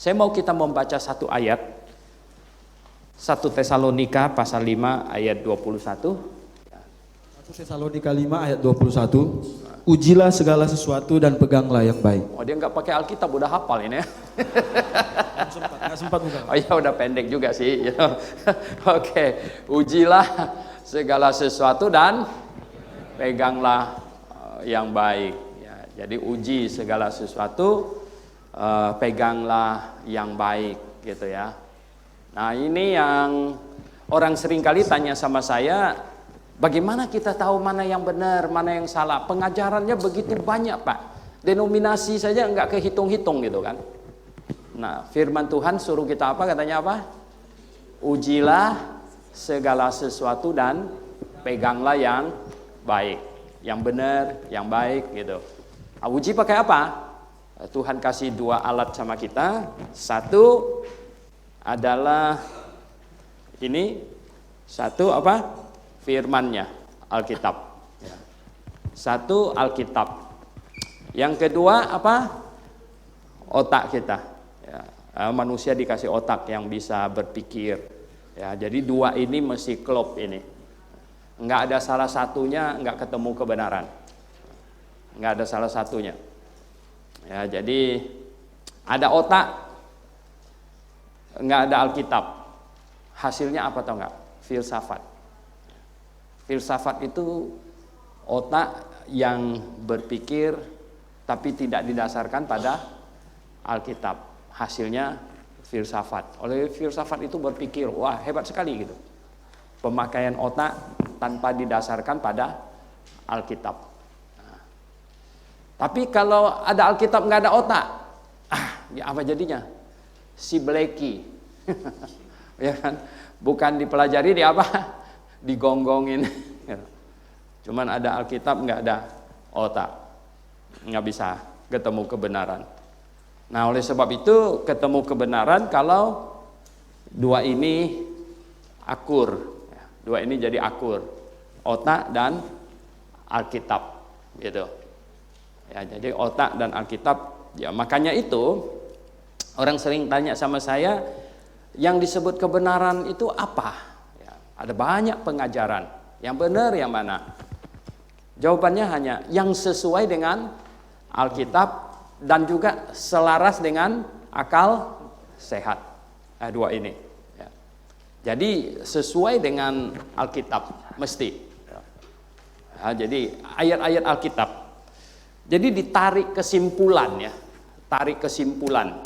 Saya mau kita membaca satu ayat. 1 Tesalonika pasal 5 ayat 21. 1 Tesalonika 5 ayat 21. Ujilah segala sesuatu dan peganglah yang baik. Oh, dia nggak pakai Alkitab, udah hafal ini ya. Nggak sempat bukan? Oh ya, udah pendek juga sih. Oke, ujilah segala sesuatu dan peganglah yang baik. Ya, jadi uji segala sesuatu, peganglah yang baik, gitu ya. Nah, ini yang orang seringkali tanya sama saya, bagaimana kita tahu mana yang benar, mana yang salah? Pengajarannya begitu banyak, Pak. Denominasi saja nggak kehitung-hitung gitu kan. Nah, firman Tuhan suruh kita apa? Katanya apa? Ujilah segala sesuatu dan peganglah yang baik, yang benar, yang baik gitu. Nah, uji pakai apa? Tuhan kasih dua alat sama kita. Satu adalah ini, satu apa? Firman-Nya, Alkitab. Satu Alkitab. Yang kedua apa? Otak kita. Manusia dikasih otak yang bisa berpikir. Ya, jadi dua ini mesti klop ini. Enggak ada salah satunya enggak ketemu kebenaran. Enggak ada salah satunya. Ya, jadi ada otak, enggak ada Alkitab. Hasilnya apa tau enggak? Filsafat. Filsafat itu otak yang berpikir tapi tidak didasarkan pada Alkitab. Hasilnya filsafat. Oleh filsafat itu berpikir, wah hebat sekali gitu. Pemakaian otak tanpa didasarkan pada Alkitab. Nah, tapi kalau ada Alkitab nggak ada otak, ya apa jadinya? Si Bleki, ya kan? Bukan dipelajari, di apa? Digonggongin. Cuman ada Alkitab nggak ada otak, nggak bisa ketemu kebenaran. Nah, oleh sebab itu ketemu kebenaran kalau dua ini akur. Dua ini jadi akur. Otak dan Alkitab gitu. Ya, jadi otak dan Alkitab, ya makanya itu orang sering tanya sama saya, yang disebut kebenaran itu apa? Ya, ada banyak pengajaran. Yang benar yang mana? Jawabannya hanya yang sesuai dengan Alkitab dan juga selaras dengan akal sehat. Dua ini. Ya. Jadi sesuai dengan Alkitab mesti. Ya, jadi ayat-ayat Alkitab. Jadi ditarik kesimpulan ya, tarik kesimpulan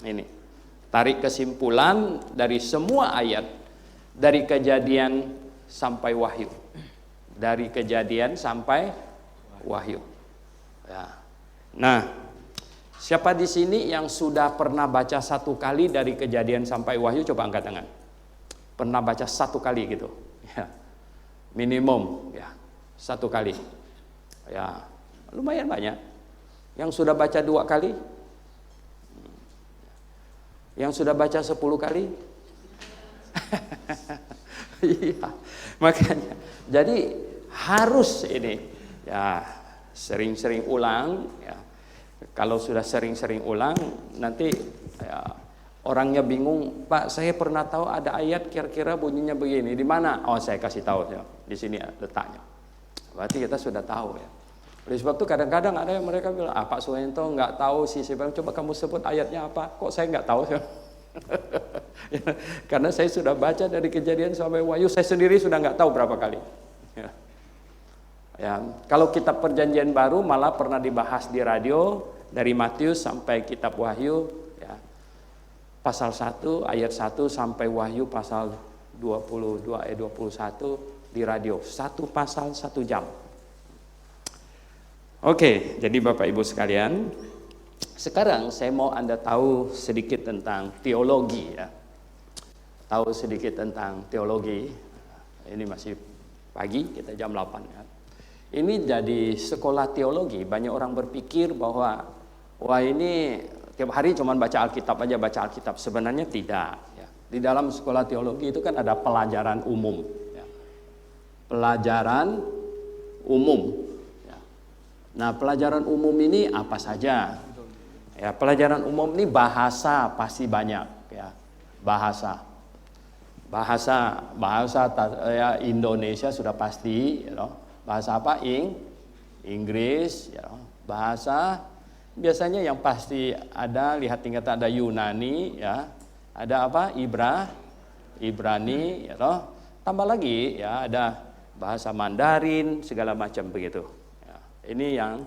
ini, tarik kesimpulan dari semua ayat, dari Kejadian sampai Wahyu, dari Kejadian sampai Wahyu. Ya. Nah. Siapa di sini yang sudah pernah baca satu kali dari Kejadian sampai Wahyu? Coba angkat tangan. Pernah baca satu kali gitu? Ya. Minimum ya, satu kali. Ya, lumayan banyak. Yang sudah baca 2 kali? Yang sudah baca 10 kali? Iya, makanya. Jadi harus ini ya, sering-sering ulang ya. Kalau sudah sering-sering ulang, nanti ya, orangnya bingung, Pak, saya pernah tahu ada ayat kira-kira bunyinya begini, di mana? Oh, saya kasih tahu ya, di sini letaknya. Berarti kita sudah tahu ya. Oleh sebab itu kadang-kadang ada yang mereka bilang, Pak Suwento nggak tahu sih. Saya bilang, coba kamu sebut ayatnya apa? Kok saya nggak tahu? Ya, karena saya sudah baca dari Kejadian sampai Wahyu, saya sendiri sudah nggak tahu berapa kali. Ya. Ya, kalau kitab Perjanjian Baru malah pernah dibahas di radio dari Matius sampai kitab Wahyu ya. Pasal 1 ayat 1 sampai Wahyu pasal 22 ayat 21 di radio. Satu pasal 1 jam. Oke, jadi Bapak Ibu sekalian, sekarang saya mau Anda tahu sedikit tentang teologi ya. Tahu sedikit tentang teologi. Ini masih pagi, kita jam 8 ya. Ini jadi sekolah teologi. Banyak orang berpikir bahwa wah ini tiap hari cuma baca Alkitab aja, baca Alkitab. Sebenarnya tidak ya. Di dalam sekolah teologi itu kan ada pelajaran umum ya. Pelajaran umum ya. Nah, pelajaran umum ini apa saja? Ya, pelajaran umum ini bahasa pasti banyak ya. Bahasa ya, Indonesia sudah pasti, you know. Bahasa apa? Inggris, ya. Bahasa biasanya yang pasti ada, lihat tingkat ada Yunani, ya. Ada apa? Ibrani, ya. Tambah lagi, ya, ada bahasa Mandarin, segala macam begitu. Ya. Ini yang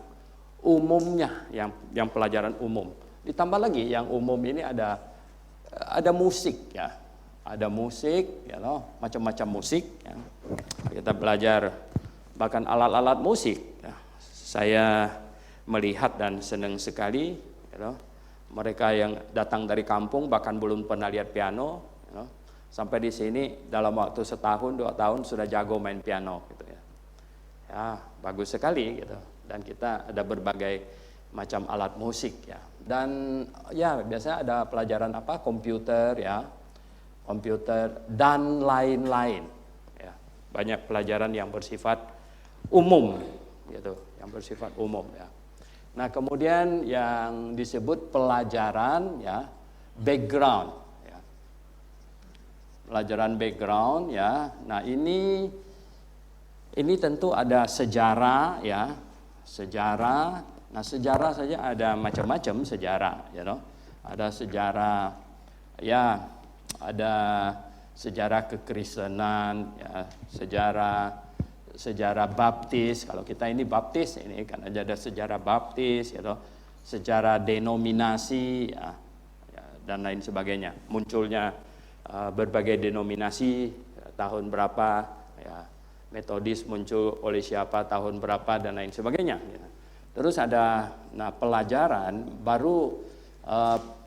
umumnya, yang pelajaran umum. Ditambah lagi yang umum ini ada musik, ya. Ada musik, ya loh, macam-macam musik. Ya. Kita belajar bahkan alat-alat musik. Ya. Saya melihat dan senang sekali, ya loh, mereka yang datang dari kampung bahkan belum pernah lihat piano, ya loh, sampai di sini dalam waktu 1-2 tahun sudah jago main piano, gitu ya. Ya, bagus sekali, gitu. Dan kita ada berbagai macam alat musik, ya. Dan ya biasanya ada pelajaran apa? Komputer, ya. Komputer dan lain-lain, ya. Banyak pelajaran yang bersifat umum, gitu, yang bersifat umum, ya. Nah, kemudian yang disebut pelajaran, ya, background, ya. Pelajaran background, ya. Nah, ini tentu ada sejarah, ya, sejarah. Nah, sejarah saja ada macam-macam sejarah, ya, no? Ada sejarah, ya. Ada sejarah kekristenan, ya, sejarah baptis. Kalau kita ini baptis, ini kan ada sejarah baptis, gitu, sejarah denominasi, ya, dan lain sebagainya. Munculnya berbagai denominasi tahun berapa, ya, Metodis muncul oleh siapa tahun berapa dan lain sebagainya. Ya. Terus ada, nah, pelajaran baru.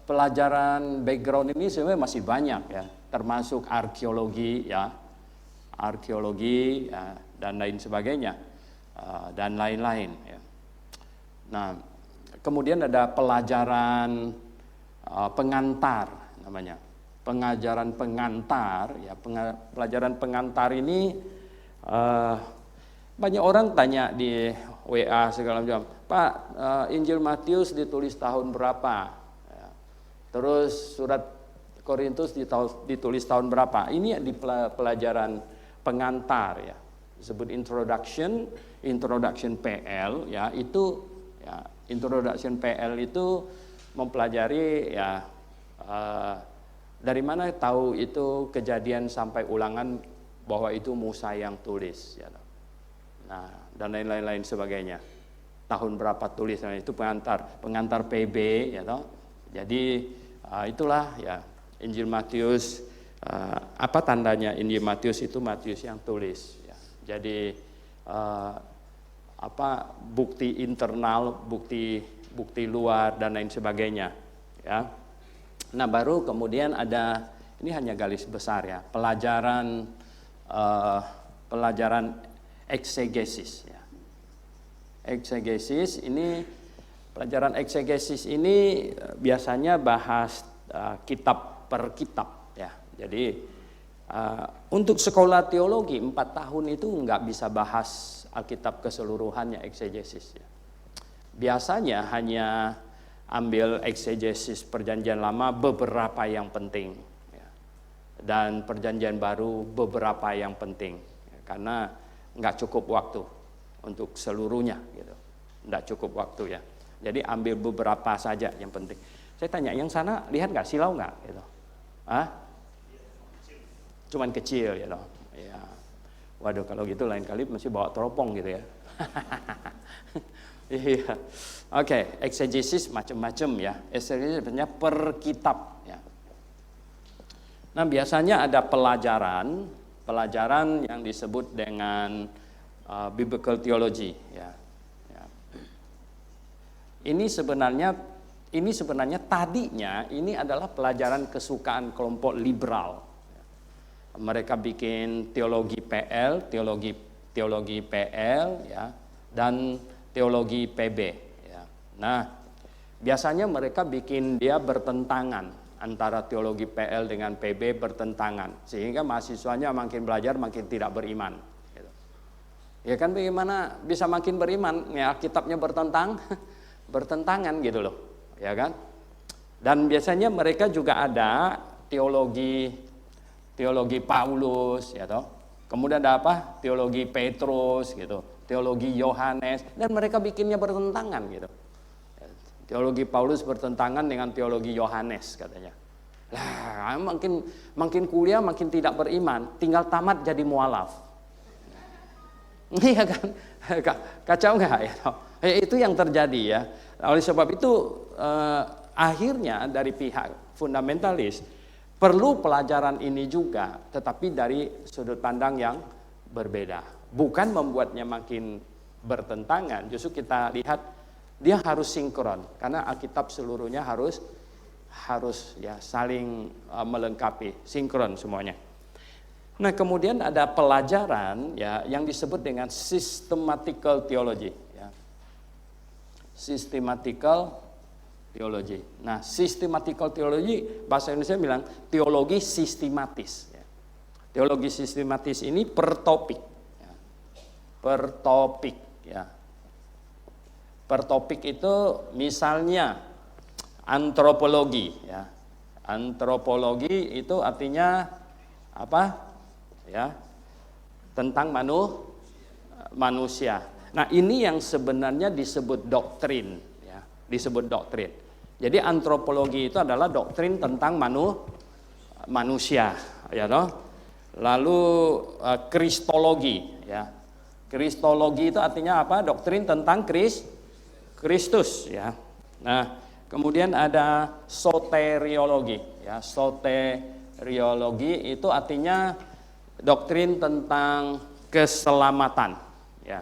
Pelajaran background ini sebenarnya masih banyak, ya, termasuk arkeologi, ya, ya, dan lain sebagainya, dan lain-lain, ya. Nah, kemudian ada pelajaran pengantar namanya, pengajaran pengantar, ya. Pelajaran pengantar ini banyak orang tanya di WA segala macam, Pak, Injil Matius ditulis tahun berapa? Terus surat Korintus ditulis tahun berapa? Ini di pelajaran pengantar, ya. Disebut introduction PL, ya. Itu, ya, introduction PL itu mempelajari, ya, dari mana tahu itu Kejadian sampai Ulangan bahwa itu Musa yang tulis, ya. Nah, dan lain-lain sebagainya. Tahun berapa tulisnya itu pengantar PB, ya toh. Jadi itulah, ya, Injil Matius, apa tandanya Injil Matius itu Matius yang tulis, ya. Jadi apa bukti internal, bukti luar dan lain sebagainya, ya. Nah, baru kemudian ada, ini hanya garis besar, ya, pelajaran eksegesis, ya. Eksegesis ini, pelajaran eksegesis ini biasanya bahas kitab per kitab, ya. Jadi untuk sekolah teologi 4 tahun itu nggak bisa bahas Alkitab keseluruhannya, eksegesis, ya. Biasanya hanya ambil eksegesis Perjanjian Lama beberapa yang penting, ya. Dan Perjanjian Baru beberapa yang penting, ya, karena nggak cukup waktu untuk seluruhnya, gitu. Nggak cukup waktu, ya. Jadi ambil beberapa saja yang penting. Saya tanya, yang sana lihat nggak silau nggak? Gitu. Cuman kecil, gitu. Ya. Waduh, kalau gitu lain kali mesti bawa teropong, gitu, ya. Iya. Oke, eksegesis macam-macam, ya. Eksegesis sebenarnya per kitab, ya. Nah, biasanya ada pelajaran yang disebut dengan biblical theology, ya. Ini sebenarnya tadinya ini adalah pelajaran kesukaan kelompok liberal. Mereka bikin teologi PL, ya, dan teologi PB, ya. Nah, biasanya mereka bikin dia bertentangan antara teologi PL dengan PB, bertentangan, sehingga mahasiswanya makin belajar makin tidak beriman. Gitu. Ya kan, bagaimana bisa makin beriman? Ya, kitabnya bertentangan, gitu loh. ya kan? Dan biasanya mereka juga ada teologi Paulus, ya toh. Kemudian ada apa? Teologi Petrus, gitu. Teologi Yohanes, dan mereka bikinnya bertentangan, gitu. Teologi Paulus bertentangan dengan teologi Yohanes, katanya. Lah, makin kuliah makin tidak beriman, tinggal tamat jadi mualaf. Iya kan? Kacau nggak ya? Itu yang terjadi ya. Oleh sebab itu akhirnya dari pihak fundamentalis perlu pelajaran ini juga, tetapi dari sudut pandang yang berbeda. Bukan membuatnya makin bertentangan, justru kita lihat dia harus sinkron, karena Alkitab seluruhnya harus ya saling melengkapi, sinkron semuanya. Nah, kemudian ada pelajaran ya yang disebut dengan systematical theology, ya. Systematical theology. Nah, systematical theology bahasa Indonesia bilang teologi sistematis. Ya. Teologi sistematis ini per topik, ya. Per topik, ya. Per topik itu misalnya antropologi, ya. Antropologi itu artinya apa? Ya, tentang manusia. Nah, ini yang sebenarnya disebut doktrin, ya, disebut doktrin. Jadi antropologi itu adalah doktrin tentang manusia, ya toh. Lalu kristologi, ya. Kristologi itu artinya apa? Doktrin tentang Kristus, ya. Nah, kemudian ada soteriologi, ya. Soteriologi itu artinya doktrin tentang keselamatan, ya,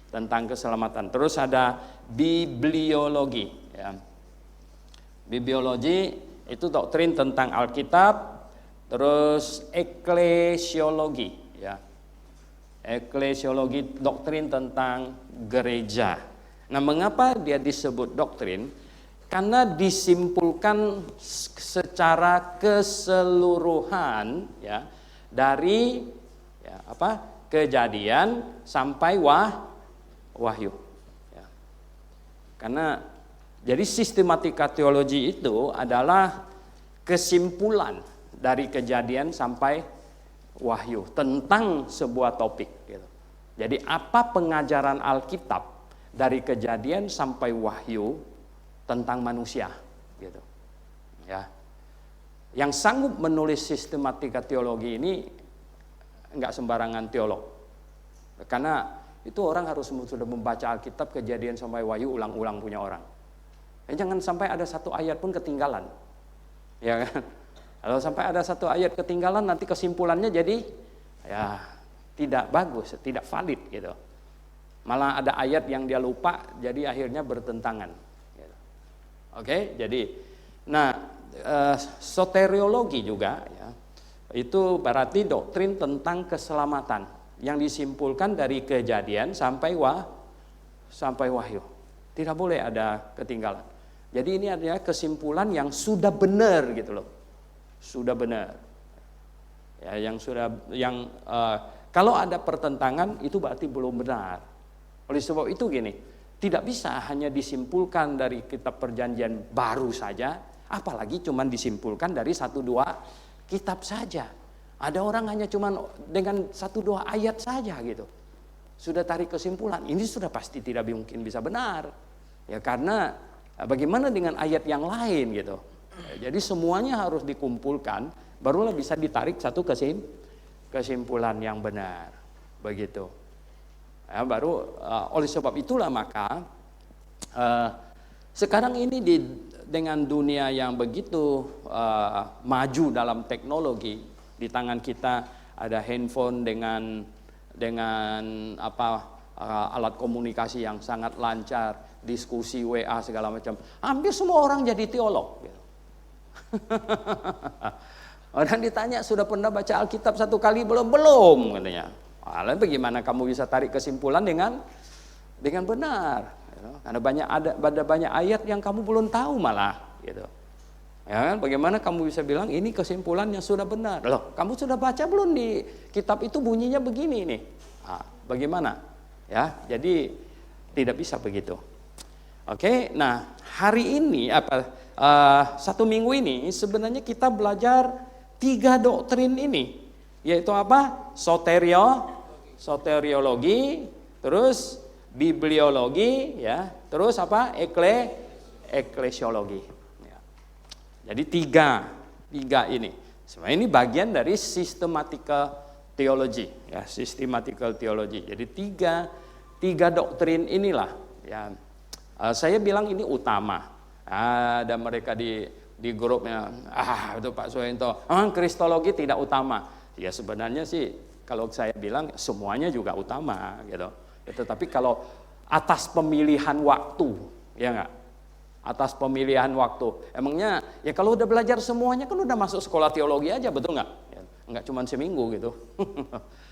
tentang keselamatan. Terus ada bibliologi, ya. Bibliologi itu doktrin tentang Alkitab. Terus eklesiologi, ya. Eklesiologi doktrin tentang gereja. Nah, mengapa dia disebut doktrin? Karena disimpulkan secara keseluruhan, ya, dari ya, kejadian sampai wahyu. Ya. Karena jadi sistematika teologi itu adalah kesimpulan dari kejadian sampai wahyu tentang sebuah topik. Gitu. Jadi apa pengajaran Alkitab dari kejadian sampai wahyu tentang manusia, gitu. Ya. Yang sanggup menulis sistematika teologi ini enggak sembarangan teolog. Karena itu orang harus sudah membaca Alkitab kejadian sampai wahyu ulang-ulang punya orang. Jangan sampai ada satu ayat pun ketinggalan. Ya kan? Kalau sampai ada satu ayat ketinggalan nanti kesimpulannya jadi ya tidak bagus, tidak valid gitu. Malah ada ayat yang dia lupa jadi akhirnya bertentangan. Gitu. Oke, jadi soteriologi juga ya, itu berarti doktrin tentang keselamatan yang disimpulkan dari kejadian sampai wahyu. Tidak boleh ada ketinggalan. Jadi ini adalah kesimpulan yang sudah benar gitu loh. Sudah benar. Ya, kalau ada pertentangan itu berarti belum benar. Oleh sebab itu gini, tidak bisa hanya disimpulkan dari kitab perjanjian baru saja, apalagi cuma disimpulkan dari 1-2 kitab saja. Ada orang hanya cuma dengan 1-2 ayat saja gitu. Sudah tarik kesimpulan, ini sudah pasti tidak mungkin bisa benar. Ya karena bagaimana dengan ayat yang lain gitu. Jadi semuanya harus dikumpulkan, barulah bisa ditarik satu kesimpulan yang benar. Begitu. Ya, baru oleh sebab itulah maka sekarang ini dengan dunia yang begitu maju dalam teknologi, di tangan kita ada handphone dengan alat komunikasi yang sangat lancar, diskusi WA segala macam. Hampir semua orang jadi teolog. Gitu. Orang ditanya sudah pernah baca Alkitab 1 kali belum katanya. Lalu bagaimana kamu bisa tarik kesimpulan dengan benar? Karena ada banyak ayat yang kamu belum tahu malah, gitu. Ya kan? Bagaimana kamu bisa bilang ini kesimpulan yang sudah benar? Loh, kamu sudah baca belum di kitab itu bunyinya begini nih? Bagaimana? Ya, jadi tidak bisa begitu. Oke, nah hari ini satu minggu ini sebenarnya kita belajar 3 doktrin ini, yaitu apa? Soteriologi, terus bibliologi, ya, terus apa? Eklesiologi. Ya. Jadi tiga ini. Sebenarnya ini bagian dari systematical theology, ya, systematical theology. Jadi tiga doktrin inilah, ya. Saya bilang ini utama. Ada mereka di grupnya, itu Pak Suhento, kristologi tidak utama. Ya sebenarnya sih kalau saya bilang semuanya juga utama, gitu. Tetapi kalau atas pemilihan waktu, ya enggak? Atas pemilihan waktu. Emangnya ya kalau udah belajar semuanya kan udah masuk sekolah teologi aja, betul enggak? Ya, enggak cuma seminggu gitu.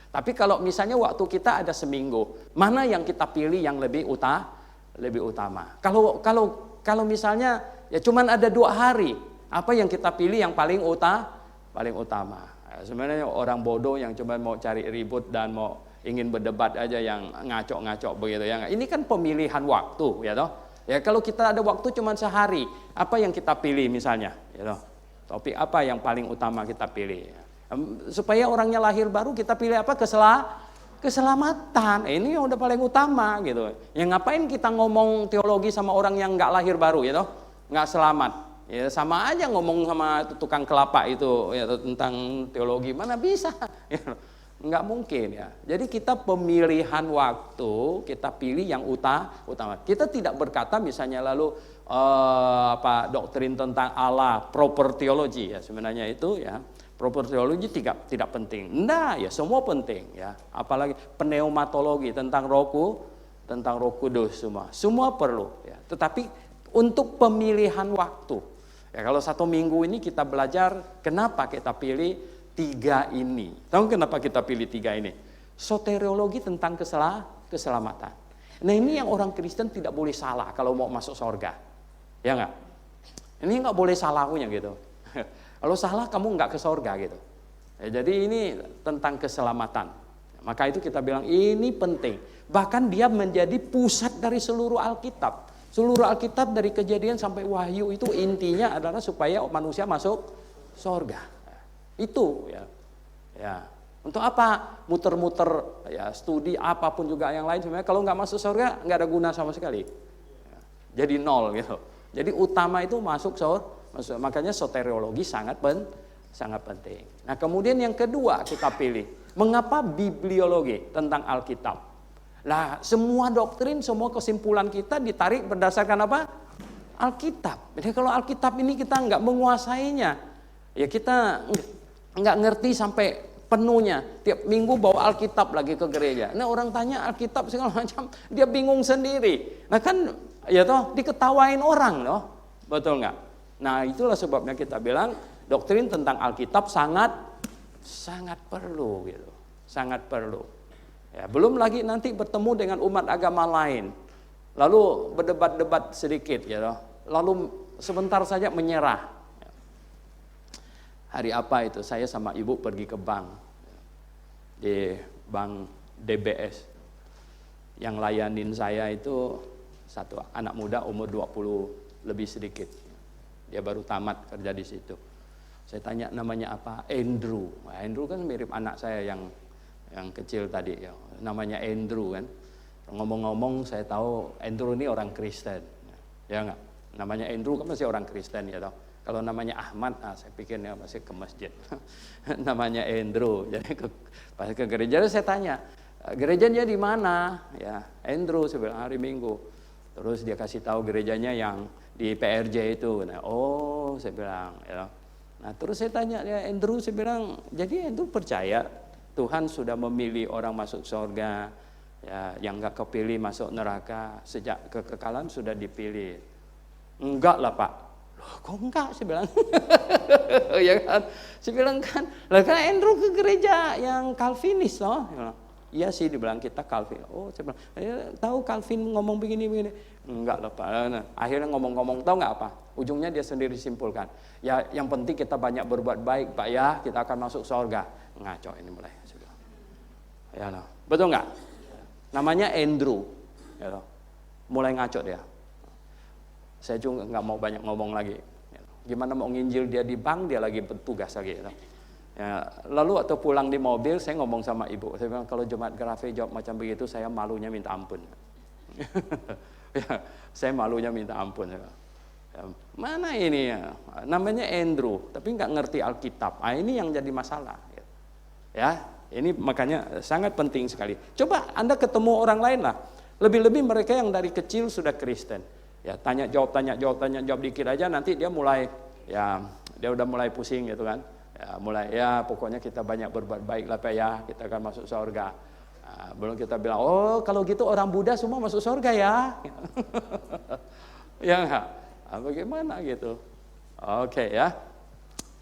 Tapi kalau misalnya waktu kita ada seminggu, mana yang kita pilih yang lebih utama? Kalau misalnya ya cuman ada 2 hari, apa yang kita pilih yang paling utama? Ya, sebenarnya orang bodoh yang cuma mau cari ribut dan mau ingin berdebat aja yang ngaco-ngaco begitu ya. Ini kan pemilihan waktu, ya toh. Ya kalau kita ada waktu cuma sehari, apa yang kita pilih misalnya, ya toh. Topik apa yang paling utama kita pilih? Supaya orangnya lahir baru kita pilih apa? Keselamatan. Ini yang udah paling utama gitu. Yang ngapain kita ngomong teologi sama orang yang nggak lahir baru, ya toh? Nggak selamat. Ya sama aja ngomong sama tukang kelapa itu ya tentang teologi, mana bisa? Ya, nggak mungkin ya. Jadi kita pemilihan waktu, kita pilih yang utama. Kita tidak berkata misalnya lalu doktrin tentang Allah, proper theology ya sebenarnya itu ya. Proper theology tidak penting. Nah, ya semua penting ya. Apalagi pneumatologi tentang Roh Kudus semua perlu ya. Tetapi untuk pemilihan waktu. Ya kalau 1 minggu ini kita belajar kenapa kita pilih 3 ini. Tahu kenapa kita pilih 3 ini? Soteriologi tentang keselamatan. Nah, ini yang orang Kristen tidak boleh salah kalau mau masuk surga. Ya enggak? Ini enggak boleh salahnya gitu. Kalau salah kamu nggak ke surga gitu. Ya, jadi ini tentang keselamatan. Maka itu kita bilang ini penting. Bahkan dia menjadi pusat dari seluruh Alkitab. Seluruh Alkitab dari Kejadian sampai Wahyu itu intinya adalah supaya manusia masuk surga. Itu ya. Ya. Untuk apa muter-muter ya studi apapun juga yang lain sebenarnya kalau nggak masuk surga nggak ada guna sama sekali. Ya. Jadi 0 gitu. Jadi utama itu masuk surga. Makanya soteriologi sangat penting. Nah kemudian yang kedua kita pilih, mengapa bibliologi tentang Alkitab? Nah semua doktrin, semua kesimpulan kita ditarik berdasarkan apa? Alkitab. Jadi kalau Alkitab ini kita nggak menguasainya, ya kita nggak ngerti sampai penuhnya. Tiap minggu bawa Alkitab lagi ke gereja. Nah orang tanya Alkitab segala macam, dia bingung sendiri. Nah kan ya toh diketawain orang loh, betul nggak? Nah itulah sebabnya kita bilang doktrin tentang Alkitab sangat perlu gitu, sangat perlu. Ya, belum lagi nanti bertemu dengan umat agama lain, lalu berdebat-debat sedikit, ya, lalu sebentar saja menyerah. Hari apa itu saya sama ibu pergi ke bank, di bank DBS, yang layanin saya itu satu anak muda umur 20 lebih sedikit. Dia baru tamat kerja di situ. Saya tanya namanya apa? Andrew. Nah, Andrew kan mirip anak saya yang kecil tadi ya. Namanya Andrew kan. Ngomong-ngomong saya tahu Andrew ini orang Kristen. Ya enggak? Namanya Andrew kan masih orang Kristen ya toh. Kalau namanya Ahmad, saya pikirnya masih ke masjid. Namanya Andrew. Jadi pas ke gereja saya tanya, gerejanya di mana? Ya, Andrew saya bilang hari Minggu. Terus dia kasih tahu gerejanya yang di PRJ itu. Nah, oh saya bilang ya. Nah terus saya tanya ya Andrew, saya bilang jadi Andrew percaya Tuhan sudah memilih orang masuk surga ya, yang nggak kepilih masuk neraka, sejak kekekalan sudah dipilih. Enggak lah Pak. Loh kok enggak, saya bilang. Ya kan, saya bilang kan lah kan Andrew ke gereja yang Calvinis loh. Iya sih dibilang kita Calvin. Oh saya bilang, tahu Calvin ngomong begini. Enggak lah Pak. Nah, akhirnya ngomong-ngomong tahu nggak apa? Ujungnya dia sendiri simpulkan. Ya yang penting kita banyak berbuat baik Pak ya, kita akan masuk surga. Ngaco ini mulai. Saya bilang. Ya loh. Betul nggak? Namanya Andrew. Ya loh. Mulai ngaco dia. Saya juga nggak mau banyak ngomong lagi. Gimana mau nginjil dia di bank, dia lagi bertugas lagi. Gitu. Ya, lalu waktu pulang di mobil, saya ngomong sama ibu. Saya bilang, kalau jemaat Grafe jawab macam begitu, saya malunya minta ampun. Ya, saya malunya minta ampun. Ya, mana ini ya? Namanya Andrew, tapi nggak ngerti Alkitab. Ini yang jadi masalah. Ya, ini makanya sangat penting sekali. Coba Anda ketemu orang lain lah. Lebih-lebih mereka yang dari kecil sudah Kristen. Ya, tanya jawab dikit aja, nanti dia mulai, ya dia udah mulai pusing gitu kan. Ya, mulai ya pokoknya kita banyak berbuat baik lah Pak ya, kita akan masuk surga. Belum kita bilang, oh kalau gitu orang Buddha semua masuk surga ya. Ya enggak? Bagaimana gitu? Oke ya.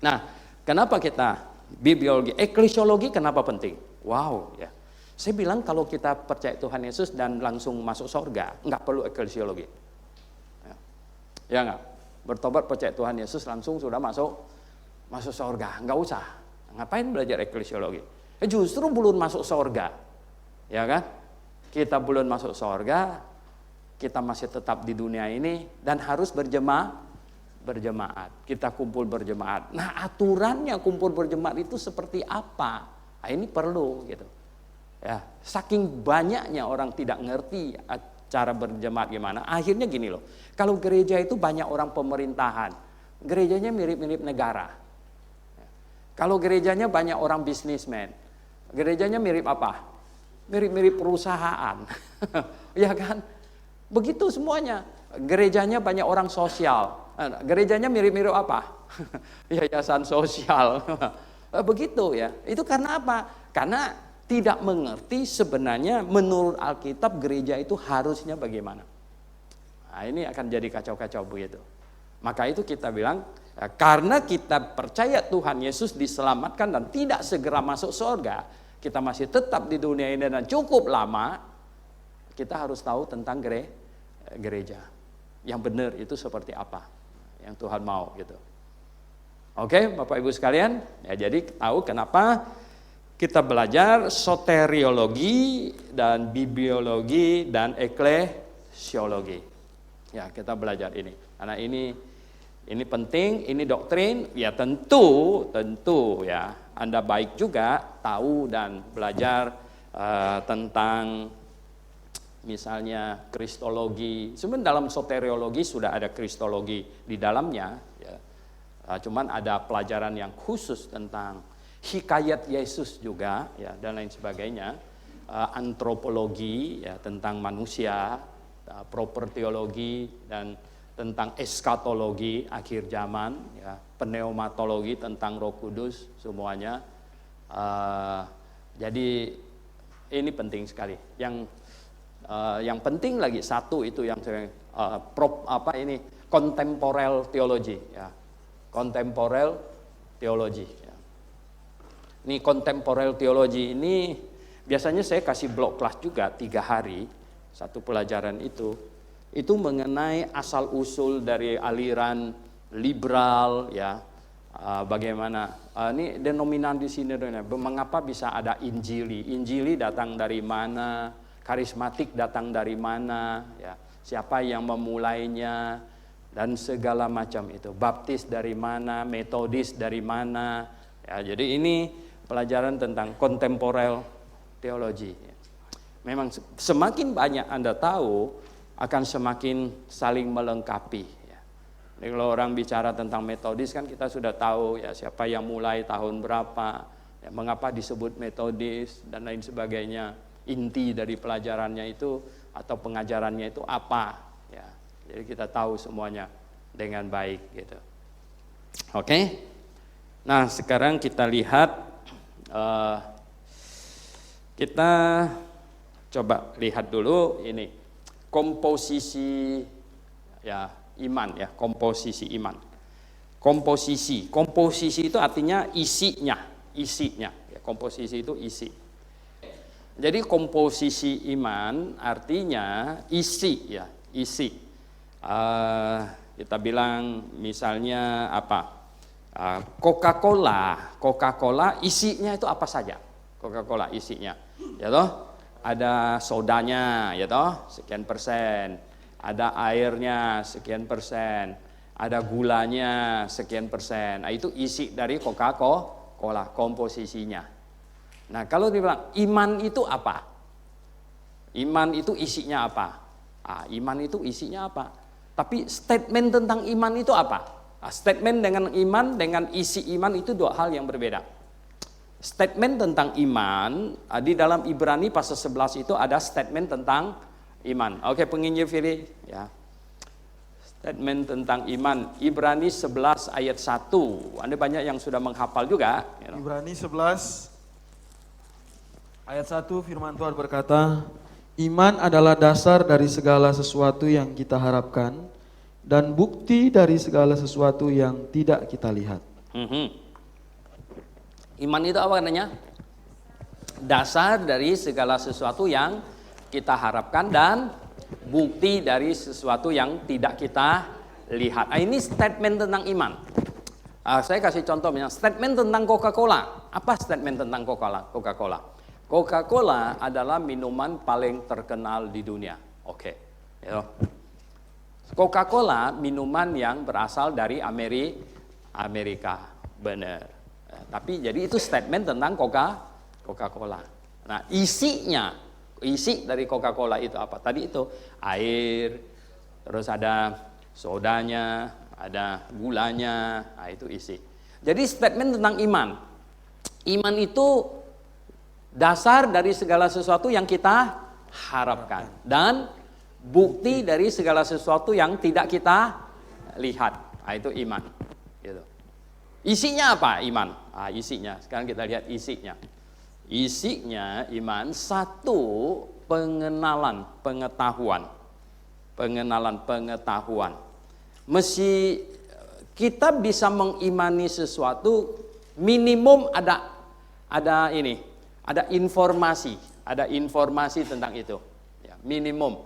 Nah, kenapa kita bibliologi, eklesiologi kenapa penting? Wow ya. Saya bilang kalau kita percaya Tuhan Yesus dan langsung masuk surga, enggak perlu eklesiologi. Ya enggak? Bertobat percaya Tuhan Yesus langsung sudah masuk surga, enggak usah. Ngapain belajar eklesiologi? Justru belum masuk surga. Ya kan? Kita belum masuk surga, kita masih tetap di dunia ini dan harus berjemaat. Kita kumpul berjemaat. Nah, aturannya kumpul berjemaat itu seperti apa? Nah, ini perlu gitu. Ya, saking banyaknya orang tidak ngerti cara berjemaat gimana. Akhirnya gini loh. Kalau gereja itu banyak orang pemerintahan, gerejanya mirip-mirip negara. Kalau gerejanya banyak orang bisnismen, gerejanya mirip apa? Mirip-mirip perusahaan. Ya kan? Begitu semuanya. Gerejanya banyak orang sosial. Gerejanya mirip-mirip apa? Yayasan sosial. Begitu ya. Itu karena apa? Karena tidak mengerti sebenarnya menurut Alkitab gereja itu harusnya bagaimana. Nah, ini akan jadi kacau-kacau begitu. Maka itu kita bilang, karena kita percaya Tuhan Yesus diselamatkan dan tidak segera masuk surga, kita masih tetap di dunia ini dan cukup lama, kita harus tahu tentang gereja. Yang benar itu seperti apa, yang Tuhan mau gitu. Oke, Bapak Ibu sekalian, ya jadi tahu kenapa kita belajar soteriologi dan bibliologi dan eklesiologi. Ya, kita belajar ini. Karena ini penting, ini doktrin, ya tentu ya Anda baik juga tahu dan belajar tentang misalnya kristologi. Sebenarnya dalam soteriologi sudah ada kristologi di dalamnya, ya. Cuman ada pelajaran yang khusus tentang hikayat Yesus juga, ya, dan lain sebagainya. Antropologi, ya, tentang manusia, propertiologi dan tentang eskatologi akhir zaman, ya, pneumatologi tentang Roh Kudus semuanya. Jadi ini penting sekali. Yang penting lagi satu itu yang saya kontemporel teologi, ya, kontemporel teologi. Ya. Ini kontemporel teologi ini biasanya saya kasih blok kelas juga 3 hari satu pelajaran itu mengenai asal usul dari aliran liberal, ya, bagaimana ini denominan di sini, mengapa bisa ada Injili datang dari mana, karismatik datang dari mana, ya, siapa yang memulainya dan segala macam itu, baptis dari mana, metodis dari mana, ya, jadi ini pelajaran tentang kontemporel teologi. Memang semakin banyak Anda tahu akan semakin saling melengkapi. Ya. Jadi kalau orang bicara tentang metodis kan kita sudah tahu ya siapa yang mulai tahun berapa, ya, mengapa disebut metodis dan lain sebagainya. Inti dari pelajarannya itu atau pengajarannya itu apa. Ya. Jadi kita tahu semuanya dengan baik gitu. Oke. Nah sekarang kita lihat, kita coba lihat dulu ini komposisi ya iman, ya, komposisi iman. Komposisi itu artinya isinya, ya, komposisi itu isi. Jadi komposisi iman artinya isi, ya, isi. Kita bilang misalnya apa? Coca-Cola isinya itu apa saja? Coca-Cola isinya, ya toh? Ada sodanya, ya toh, sekian persen. ada airnya sekian persen, ada gulanya sekian persen. Nah, itu isi dari Coca-Cola, komposisinya. Nah, kalau dibilang iman itu apa? Iman itu isinya apa? Iman itu isinya apa? Tapi statement tentang iman itu apa? Statement dengan iman dengan isi iman itu dua hal yang berbeda. Statement tentang iman di dalam Ibrani pasal 11 itu ada statement tentang iman. Oke, penginjil Fili ya. Statement tentang iman Ibrani 11 ayat 1. Anda banyak yang sudah menghafal juga. Ibrani 11 ayat 1 firman Tuhan berkata, iman adalah dasar dari segala sesuatu yang kita harapkan dan bukti dari segala sesuatu yang tidak kita lihat. Iman itu apa katanya? Dasar dari segala sesuatu yang kita harapkan dan bukti dari sesuatu yang tidak kita lihat. Ini statement tentang iman. Saya kasih contoh misalnya, statement tentang Coca-Cola. Apa statement tentang Coca-Cola? Coca-Cola adalah minuman paling terkenal di dunia. Oke. Coca-Cola minuman yang berasal dari Amerika. Benar. Tapi jadi itu statement tentang Coca-Cola. Nah, isi dari Coca-Cola itu apa? Tadi itu air, terus ada sodanya, ada gulanya, nah itu isi. Jadi statement tentang iman. Iman itu dasar dari segala sesuatu yang kita harapkan dan bukti dari segala sesuatu yang tidak kita lihat. Nah, itu iman. Gitu. Isinya apa iman? Isinya, sekarang kita lihat isinya. Isinya iman satu, pengenalan, pengetahuan. Mesti kita bisa mengimani sesuatu minimum ada informasi tentang itu. Ya, minimum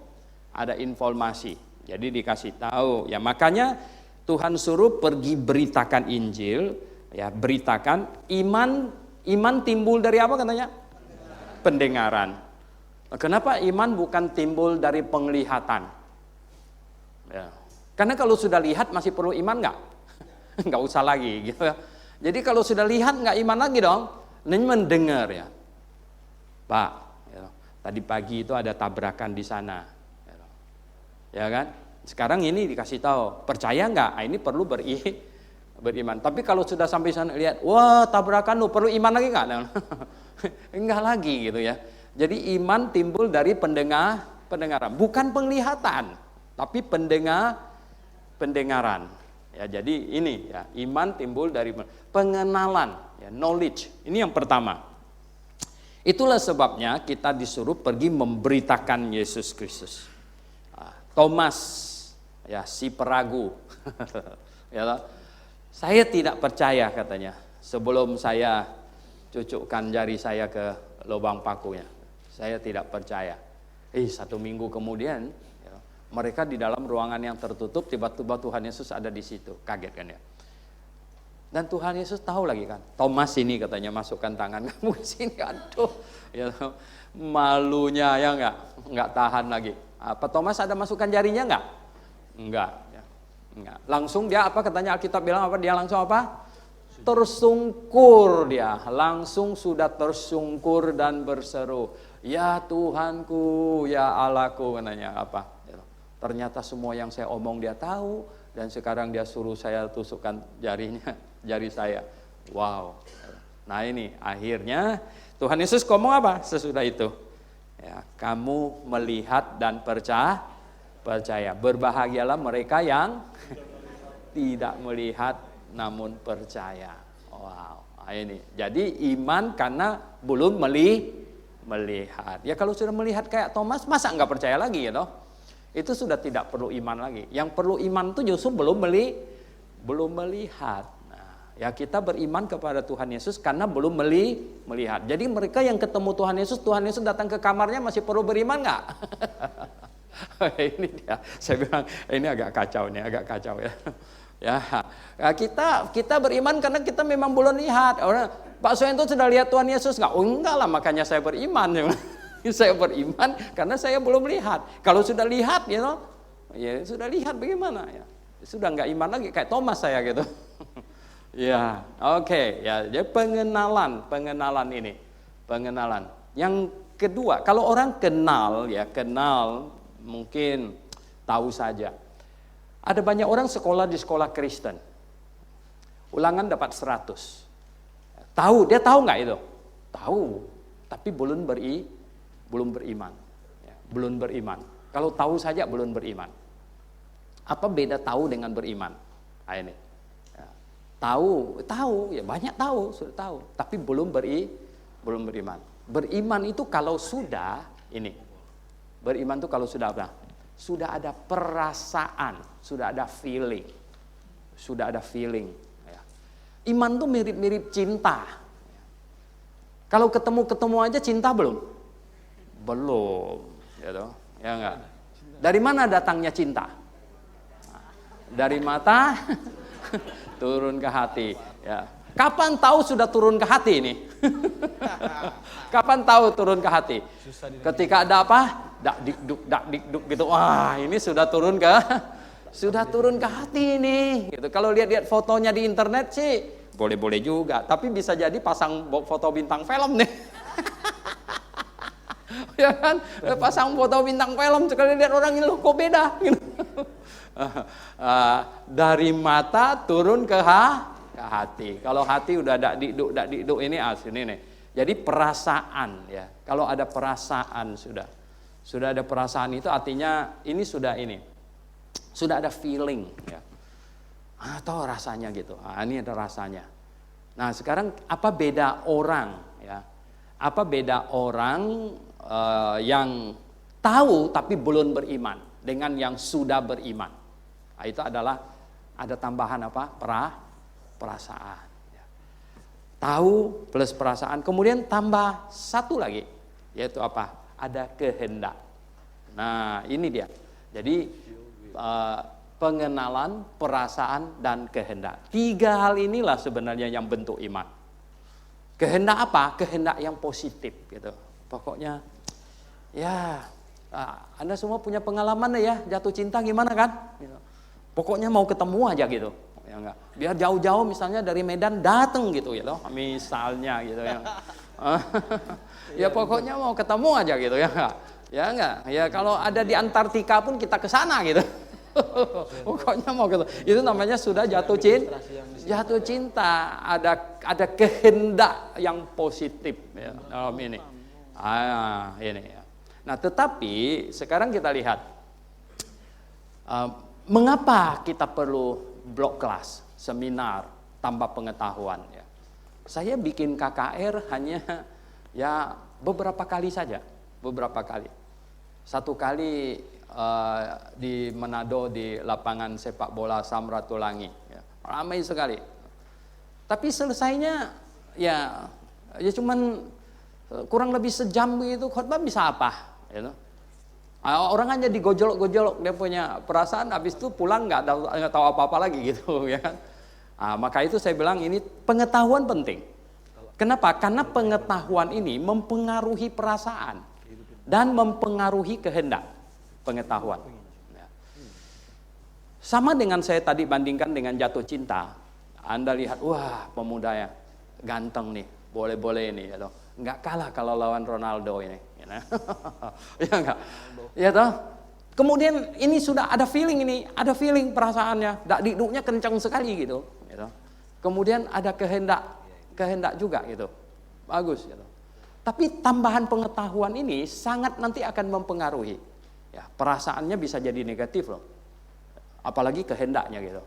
ada informasi. Jadi dikasih tahu. Ya, makanya Tuhan suruh pergi beritakan Injil, ya, beritakan iman timbul dari apa katanya? Pendengaran. Kenapa iman bukan timbul dari penglihatan? Ya. Karena kalau sudah lihat masih perlu iman nggak? Nggak usah lagi gitu ya. Jadi kalau sudah lihat nggak iman lagi dong. Ini mendengar ya. Pak, ya, tadi pagi itu ada tabrakan di sana. Ya kan? Sekarang ini dikasih tahu, percaya nggak? Ini perlu beriman. Tapi kalau sudah sampai sana lihat, wah tabrakan lu perlu iman lagi nggak? Enggak lagi gitu ya. Jadi iman timbul dari pendengaran, bukan penglihatan, tapi pendengaran. Ya, jadi ini ya, iman timbul dari pengenalan, ya, knowledge. Ini yang pertama. Itulah sebabnya kita disuruh pergi memberitakan Yesus Kristus. Thomas, ya, si peragu, ya, saya tidak percaya katanya sebelum saya cucukkan jari saya ke lubang pakunya. Saya tidak percaya. 1 minggu kemudian, ya, mereka di dalam ruangan yang tertutup, tiba-tiba Tuhan Yesus ada di situ. Kaget kan ya? Dan Tuhan Yesus tahu lagi kan, Thomas ini katanya masukkan tangan kamu ke sini, aduh, ya, malunya ya nggak tahan lagi. Apa Thomas ada masukkan jarinya enggak? Enggak, ya. Enggak. Langsung dia apa katanya Alkitab bilang apa? Dia langsung apa? Tersungkur dia. Langsung sudah tersungkur dan berseru, "Ya Tuhanku, ya Allahku," katanya apa? Ternyata semua yang saya omong dia tahu dan sekarang dia suruh saya tusukkan jari saya. Wow. Nah, ini akhirnya Tuhan Yesus ngomong apa sesudah itu? Ya, kamu melihat dan percaya. Berbahagialah mereka yang tidak melihat namun percaya. Wow, ini. Jadi iman karena belum melihat. Ya kalau sudah melihat kayak Thomas, masa nggak percaya lagi ya toh? Itu sudah tidak perlu iman lagi. Yang perlu iman itu justru belum melihat. Ya kita beriman kepada Tuhan Yesus karena belum melihat. Jadi mereka yang ketemu Tuhan Yesus datang ke kamarnya masih perlu beriman nggak? Ini dia, saya bilang ini agak kacau ya. Ya, kita beriman karena kita memang belum lihat. Orang Pak Soento sudah lihat Tuhan Yesus nggak? Oh enggak lah, makanya saya beriman. Saya beriman karena saya belum lihat. Kalau sudah lihat, Ya sudah lihat bagaimana ya. Sudah nggak iman lagi kayak Thomas saya gitu. Ya, oke, ya. Jadi pengenalan ini, pengenalan. Yang kedua, kalau orang kenal mungkin tahu saja. Ada banyak orang sekolah di sekolah Kristen. Ulangan dapat 100. Dia tahu nggak itu? Tahu, tapi belum beriman. Ya, belum beriman. Kalau tahu saja belum beriman. Apa beda tahu dengan beriman? Nah, ini. Ya, tahu, ya banyak tahu, sudah tahu, tapi belum beriman. Beriman itu kalau sudah ini. Beriman itu kalau sudah apa? Sudah ada perasaan, sudah ada feeling. Ya. Iman tuh mirip-mirip cinta. Kalau ketemu aja cinta belum? Belum, gitu. Ya enggak? Dari mana datangnya cinta? Dari mata turun ke hati, ya. Kapan tahu sudah turun ke hati ini? Kapan tahu turun ke hati? Ketika ada apa? Dak dikduk gitu. Wah, ini sudah turun ke hati ini. Gitu. Kalau lihat fotonya di internet sih boleh-boleh juga, tapi bisa jadi pasang foto bintang film nih. Ya kan? Pasang foto bintang film, sekali lihat orang ini loh kok beda gitu. Dari mata turun ke hati. Kalau hati udah dak dikduk ini asli nih. Jadi perasaan ya. Kalau ada perasaan sudah ada perasaan itu artinya ini sudah ada feeling ya. Atau rasanya gitu. Ini ada rasanya. Nah, sekarang apa beda orang ya? Apa beda orang yang tahu tapi belum beriman dengan yang sudah beriman? Nah, itu adalah ada tambahan apa? Perasaan. Ya. Tahu plus perasaan, kemudian tambah satu lagi, yaitu apa? Ada kehendak. Nah, ini dia. Jadi pengenalan, perasaan, dan kehendak. 3 hal inilah sebenarnya yang bentuk iman. Kehendak apa? Kehendak yang positif gitu. Pokoknya ya Anda semua punya pengalaman ya jatuh cinta gimana kan? Gitu. Pokoknya mau ketemu aja gitu. Ya enggak. Biar jauh-jauh misalnya dari Medan datang gitu ya toh. Misalnya gitu ya. Ya pokoknya mau ketemu aja gitu ya enggak. Ya enggak. Ya kalau ada di Antartika pun kita ke sana gitu. Pokoknya mau gitu. Itu namanya sudah jatuh cinta. Ada kehendak yang positif ya dalam ini. Ini ya. Nah, tetapi sekarang kita lihat mengapa kita perlu blok kelas, seminar, tambah pengetahuan ya. Saya bikin KKR hanya ya beberapa kali saja, Satu kali di Manado di lapangan sepak bola Samratulangi, ya, ramai sekali. Tapi selesainya ya cuman kurang lebih sejam begitu, khotbah bisa apa? You know? Orang hanya digojolok-gojolok, dia punya perasaan, habis itu pulang nggak tahu apa-apa lagi gitu ya kan. Maka itu saya bilang ini pengetahuan penting. Kenapa? Karena pengetahuan ini mempengaruhi perasaan dan mempengaruhi kehendak. Pengetahuan. Sama dengan saya tadi bandingkan dengan jatuh cinta. Anda lihat, wah pemuda ya ganteng nih, boleh-boleh ini ya toh. Nggak kalah kalau lawan Ronaldo ini. Ya enggak? Ya toh. Kemudian ini sudah ada feeling perasaannya, dak dikduknya kencang sekali gitu. Ya toh. Kemudian ada kehendak juga gitu. Bagus gitu. Tapi tambahan pengetahuan ini sangat nanti akan mempengaruhi. Ya, perasaannya bisa jadi negatif loh. Apalagi kehendaknya gitu.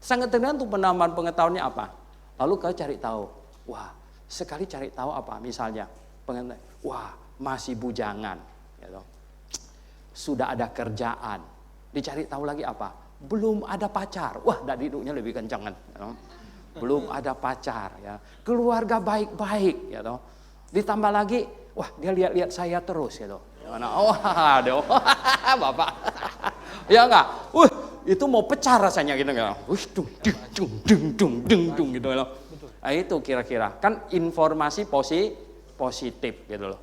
Sangat tergantung penambahan pengetahuannya apa. Lalu kau cari tahu. Wah, sekali cari tahu apa? Misalnya, wah, masih bujangan, gitu. Sudah ada kerjaan. Dicari tahu lagi apa? Belum ada pacar. Wah, diduknya lebih kencang kan. Gitu. Belum ada pacar ya. Keluarga baik-baik gitu. Ditambah lagi, wah, dia lihat-lihat saya terus gitu. Wah, aduh, Bapak. Ya enggak? Itu mau pecah rasanya gitu enggak? Dung gitu loh. Nah, itu kira-kira kan informasi positif gitu loh.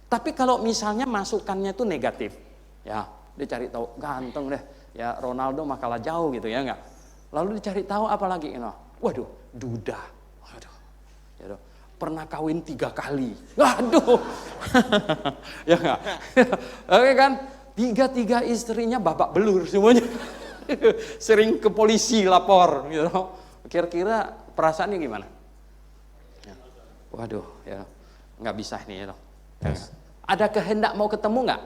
Tapi kalau misalnya masukannya itu negatif, ya, dia cari tahu ganteng deh, ya Ronaldo mah kalah jauh gitu ya enggak. Lalu dicari tahu apa lagi, waduh, duda, waduh, ya, pernah kawin 3 kali, waduh, ya enggak, oke kan, 3 istrinya babak belur semuanya, sering ke polisi lapor, gitu. Kira-kira perasaannya gimana? Ya. Waduh, ya nggak bisa nih, ya. Ada kehendak mau ketemu nggak?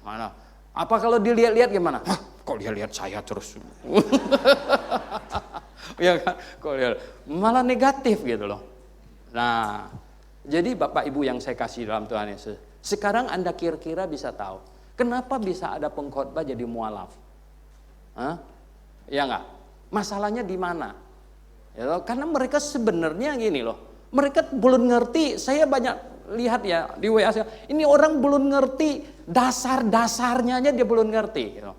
Mana? Apa kalau dilihat-lihat gimana? Hah, kok dia lihat saya terus? Ya kan? Kok lihat malah negatif gitu loh. Nah, jadi Bapak Ibu yang saya kasih dalam Tuhan Yesus, sekarang Anda kira-kira bisa tahu kenapa bisa ada pengkhotbah jadi mualaf? Hah? Ya enggak? Masalahnya di mana? Ya, karena mereka sebenarnya gini loh. Mereka belum ngerti, saya banyak lihat ya di WA saya, ini orang belum ngerti dasar-dasarnya aja dia belum ngerti. Gitu.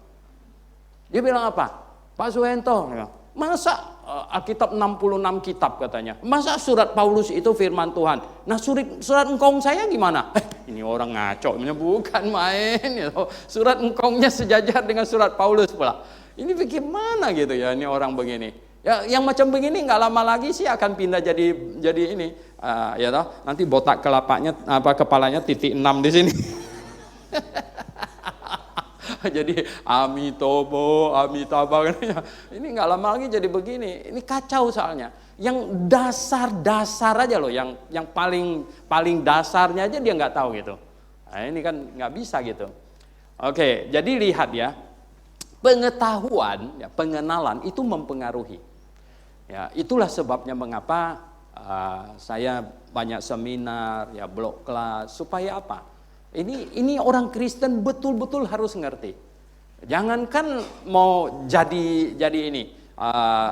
Dia bilang apa? Pak Suhento, masa Alkitab 66 kitab katanya, masa surat Paulus itu firman Tuhan? Nah surat engkong saya gimana? Ini orang ngaco, bukan main. Gitu. Surat engkongnya sejajar dengan surat Paulus pula. Ini bagaimana gitu ya ini orang begini. Ya, yang macam begini nggak lama lagi sih akan pindah jadi ini, ya toh, nanti botak kepalanya titik 6 di sini. Jadi Amitobo, Amitabha, ini nggak lama lagi jadi begini. Ini kacau soalnya. Yang dasar aja loh, yang paling dasarnya aja dia nggak tahu gitu. Nah, ini kan nggak bisa gitu. Oke, jadi lihat ya, pengetahuan, ya, pengenalan itu mempengaruhi. Ya, itulah sebabnya mengapa saya banyak seminar, ya blog kelas, supaya apa? Ini orang Kristen betul-betul harus ngerti. Jangankan mau jadi ini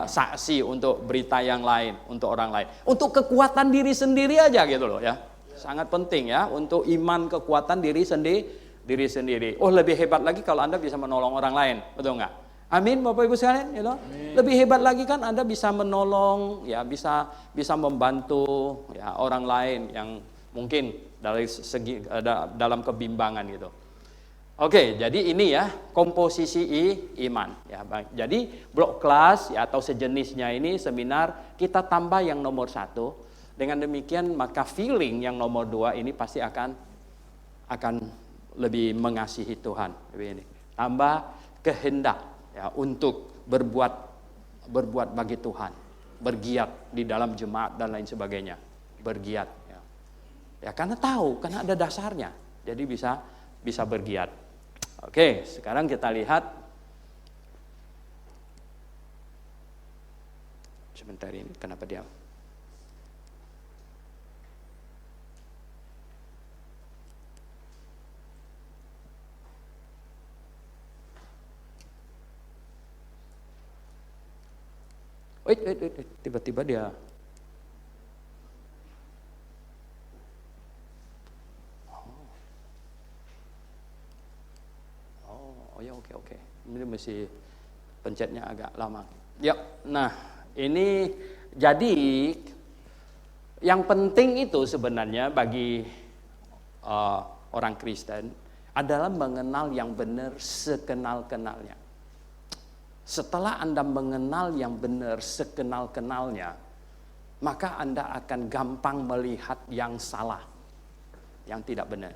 saksi untuk berita yang lain, untuk orang lain, untuk kekuatan diri sendiri aja gitu loh ya. Sangat penting ya untuk iman, kekuatan diri sendiri. Oh, lebih hebat lagi kalau Anda bisa menolong orang lain, betul nggak? Amin, Bapak Ibu sekalian, you know? Lebih hebat lagi kan Anda bisa menolong, ya bisa membantu ya orang lain yang mungkin dari segi dalam kebimbangan gitu. Oke, jadi ini ya komposisi iman. Ya, jadi blok kelas ya, atau sejenisnya ini seminar kita tambah yang nomor 1. Dengan demikian maka feeling yang nomor 2 ini pasti akan lebih mengasihi Tuhan. Ini tambah kehendak. Ya, untuk berbuat bagi Tuhan, bergiat di dalam jemaat dan lain sebagainya, bergiat. Ya karena tahu, karena ada dasarnya, jadi bisa bergiat. Oke, sekarang kita lihat. Sebentar ini, kenapa dia? Tiba-tiba dia oh ya oke. Ini mesti pencetnya agak lama. Ya, nah ini jadi yang penting itu sebenarnya bagi orang Kristen adalah mengenal yang benar sekenal-kenalnya. Setelah Anda mengenal yang benar sekenal-kenalnya, maka Anda akan gampang melihat yang salah, yang tidak benar.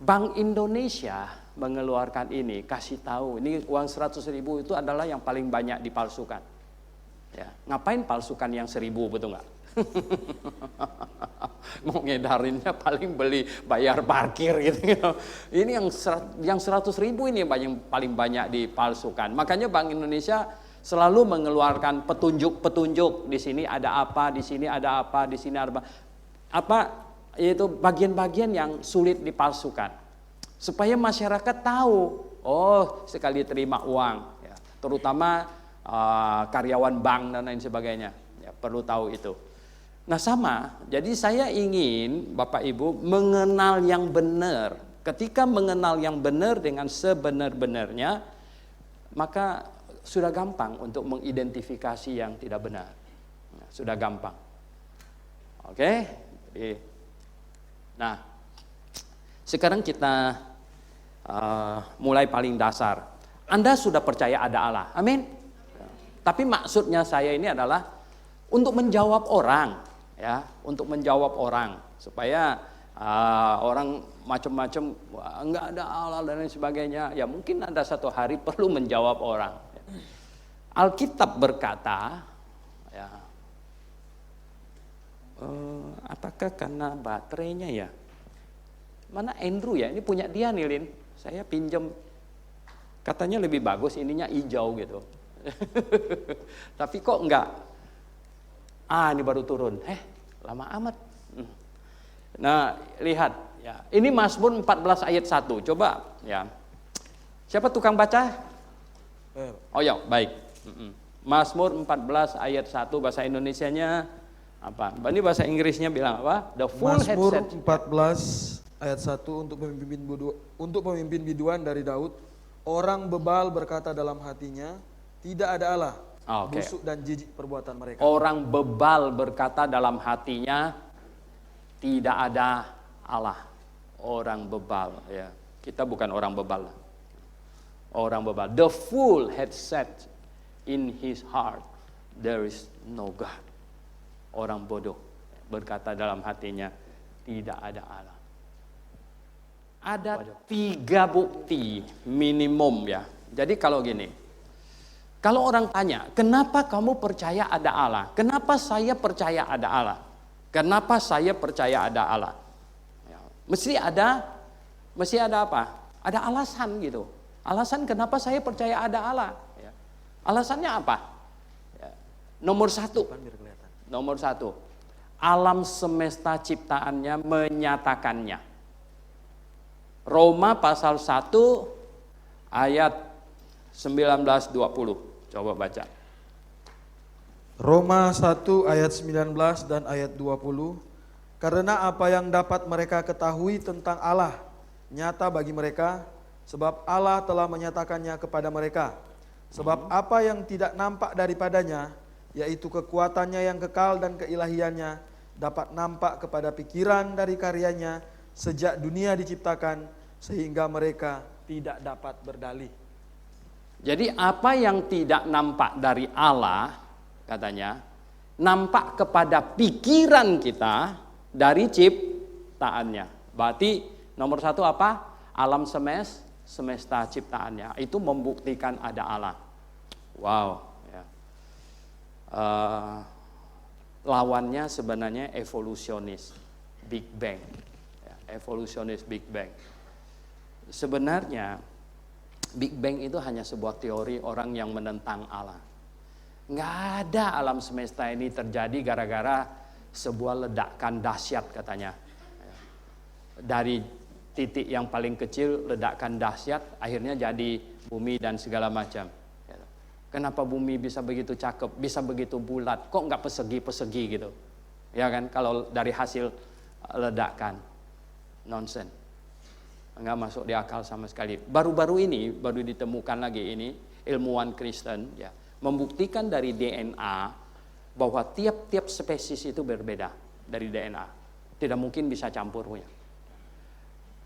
Bank Indonesia mengeluarkan ini, kasih tahu, ini uang 100.000 itu adalah yang paling banyak dipalsukan. Ya, ngapain palsukan yang 1.000, betul nggak? Mau ngedarinnya paling bayar parkir gitu. Ini yang 100.000 ini yang paling banyak dipalsukan. Makanya Bank Indonesia selalu mengeluarkan petunjuk di sini ada apa, di sini ada apa, di sini ada apa, yaitu bagian-bagian yang sulit dipalsukan. Supaya masyarakat tahu, oh sekali terima uang, ya, terutama karyawan bank dan lain sebagainya, ya, perlu tahu itu. Nah sama, jadi saya ingin Bapak Ibu mengenal yang benar. Ketika mengenal yang benar dengan sebenar-benarnya, maka sudah gampang untuk mengidentifikasi yang tidak benar. Nah, sudah gampang. Oke? Nah, sekarang kita mulai paling dasar. Anda sudah percaya ada Allah, amin. Tapi maksudnya saya ini adalah untuk menjawab orang, ya, untuk menjawab orang supaya orang macam-macam enggak ada Allah dan lain sebagainya. Ya mungkin ada satu hari perlu menjawab orang. Alkitab berkata, ya, apakah karena baterainya ya? Mana Andrew ya? Ini punya dia nih, Lin. Saya pinjam. Katanya lebih bagus ininya hijau gitu. Tapi kok enggak? Ini baru turun. Lama amat. Nah, lihat ya. Ini Mazmur 14 ayat 1. Coba ya. Siapa tukang baca? Oh ya, baik. Mazmur 14 ayat 1 bahasa Indonesianya apa? Ini bahasa Inggrisnya bilang apa? The full Mazmur headset. 14 ayat 1 untuk pemimpin biduan dari Daud. Orang bebal berkata dalam hatinya, tidak ada Allah. Busuk dan jijik perbuatan mereka. Orang bebal berkata dalam hatinya, tidak ada Allah. Orang bebal, ya. Kita bukan orang bebal. Orang bebal. The fool had said in his heart, there is no God. Orang bodoh berkata dalam hatinya, tidak ada Allah. Ada 3 bukti minimum ya. Jadi kalau gini, kalau orang tanya, kenapa kamu percaya ada Allah? Kenapa saya percaya ada Allah? Kenapa saya percaya ada Allah? Ya, mesti ada apa? Ada alasan gitu. Alasan kenapa saya percaya ada Allah? Ya. Alasannya apa? Ya. Nomor satu, alam semesta ciptaannya menyatakannya. Roma pasal 1 ayat 19-20. Coba baca. Roma 1 ayat 19 dan ayat 20. Karena apa yang dapat mereka ketahui tentang Allah nyata bagi mereka, sebab Allah telah menyatakannya kepada mereka. Sebab apa yang tidak nampak daripadanya, yaitu kekuatannya yang kekal dan keilahiannya, dapat nampak kepada pikiran dari karyanya sejak dunia diciptakan, sehingga mereka tidak dapat berdalih. Jadi apa yang tidak nampak dari Allah, katanya, nampak kepada pikiran kita dari ciptaannya. Berarti nomor 1 apa? Alam semesta ciptaannya. Itu membuktikan ada Allah. Wow. Ya. Lawannya sebenarnya evolusionis, Big Bang. Evolusionis Big Bang. Sebenarnya Big Bang itu hanya sebuah teori orang yang menentang Allah. Nggak ada alam semesta ini terjadi gara-gara sebuah ledakan dahsyat katanya. Dari titik yang paling kecil ledakan dahsyat akhirnya jadi bumi dan segala macam. Kenapa bumi bisa begitu cakep, bisa begitu bulat, kok nggak persegi-persegi gitu? Ya kan, kalau dari hasil ledakan. Nonsen, nggak masuk di akal sama sekali. Baru-baru ini baru ditemukan lagi ini ilmuwan Kristen ya membuktikan dari DNA bahwa tiap-tiap spesies itu berbeda dari DNA, tidak mungkin bisa campurnya.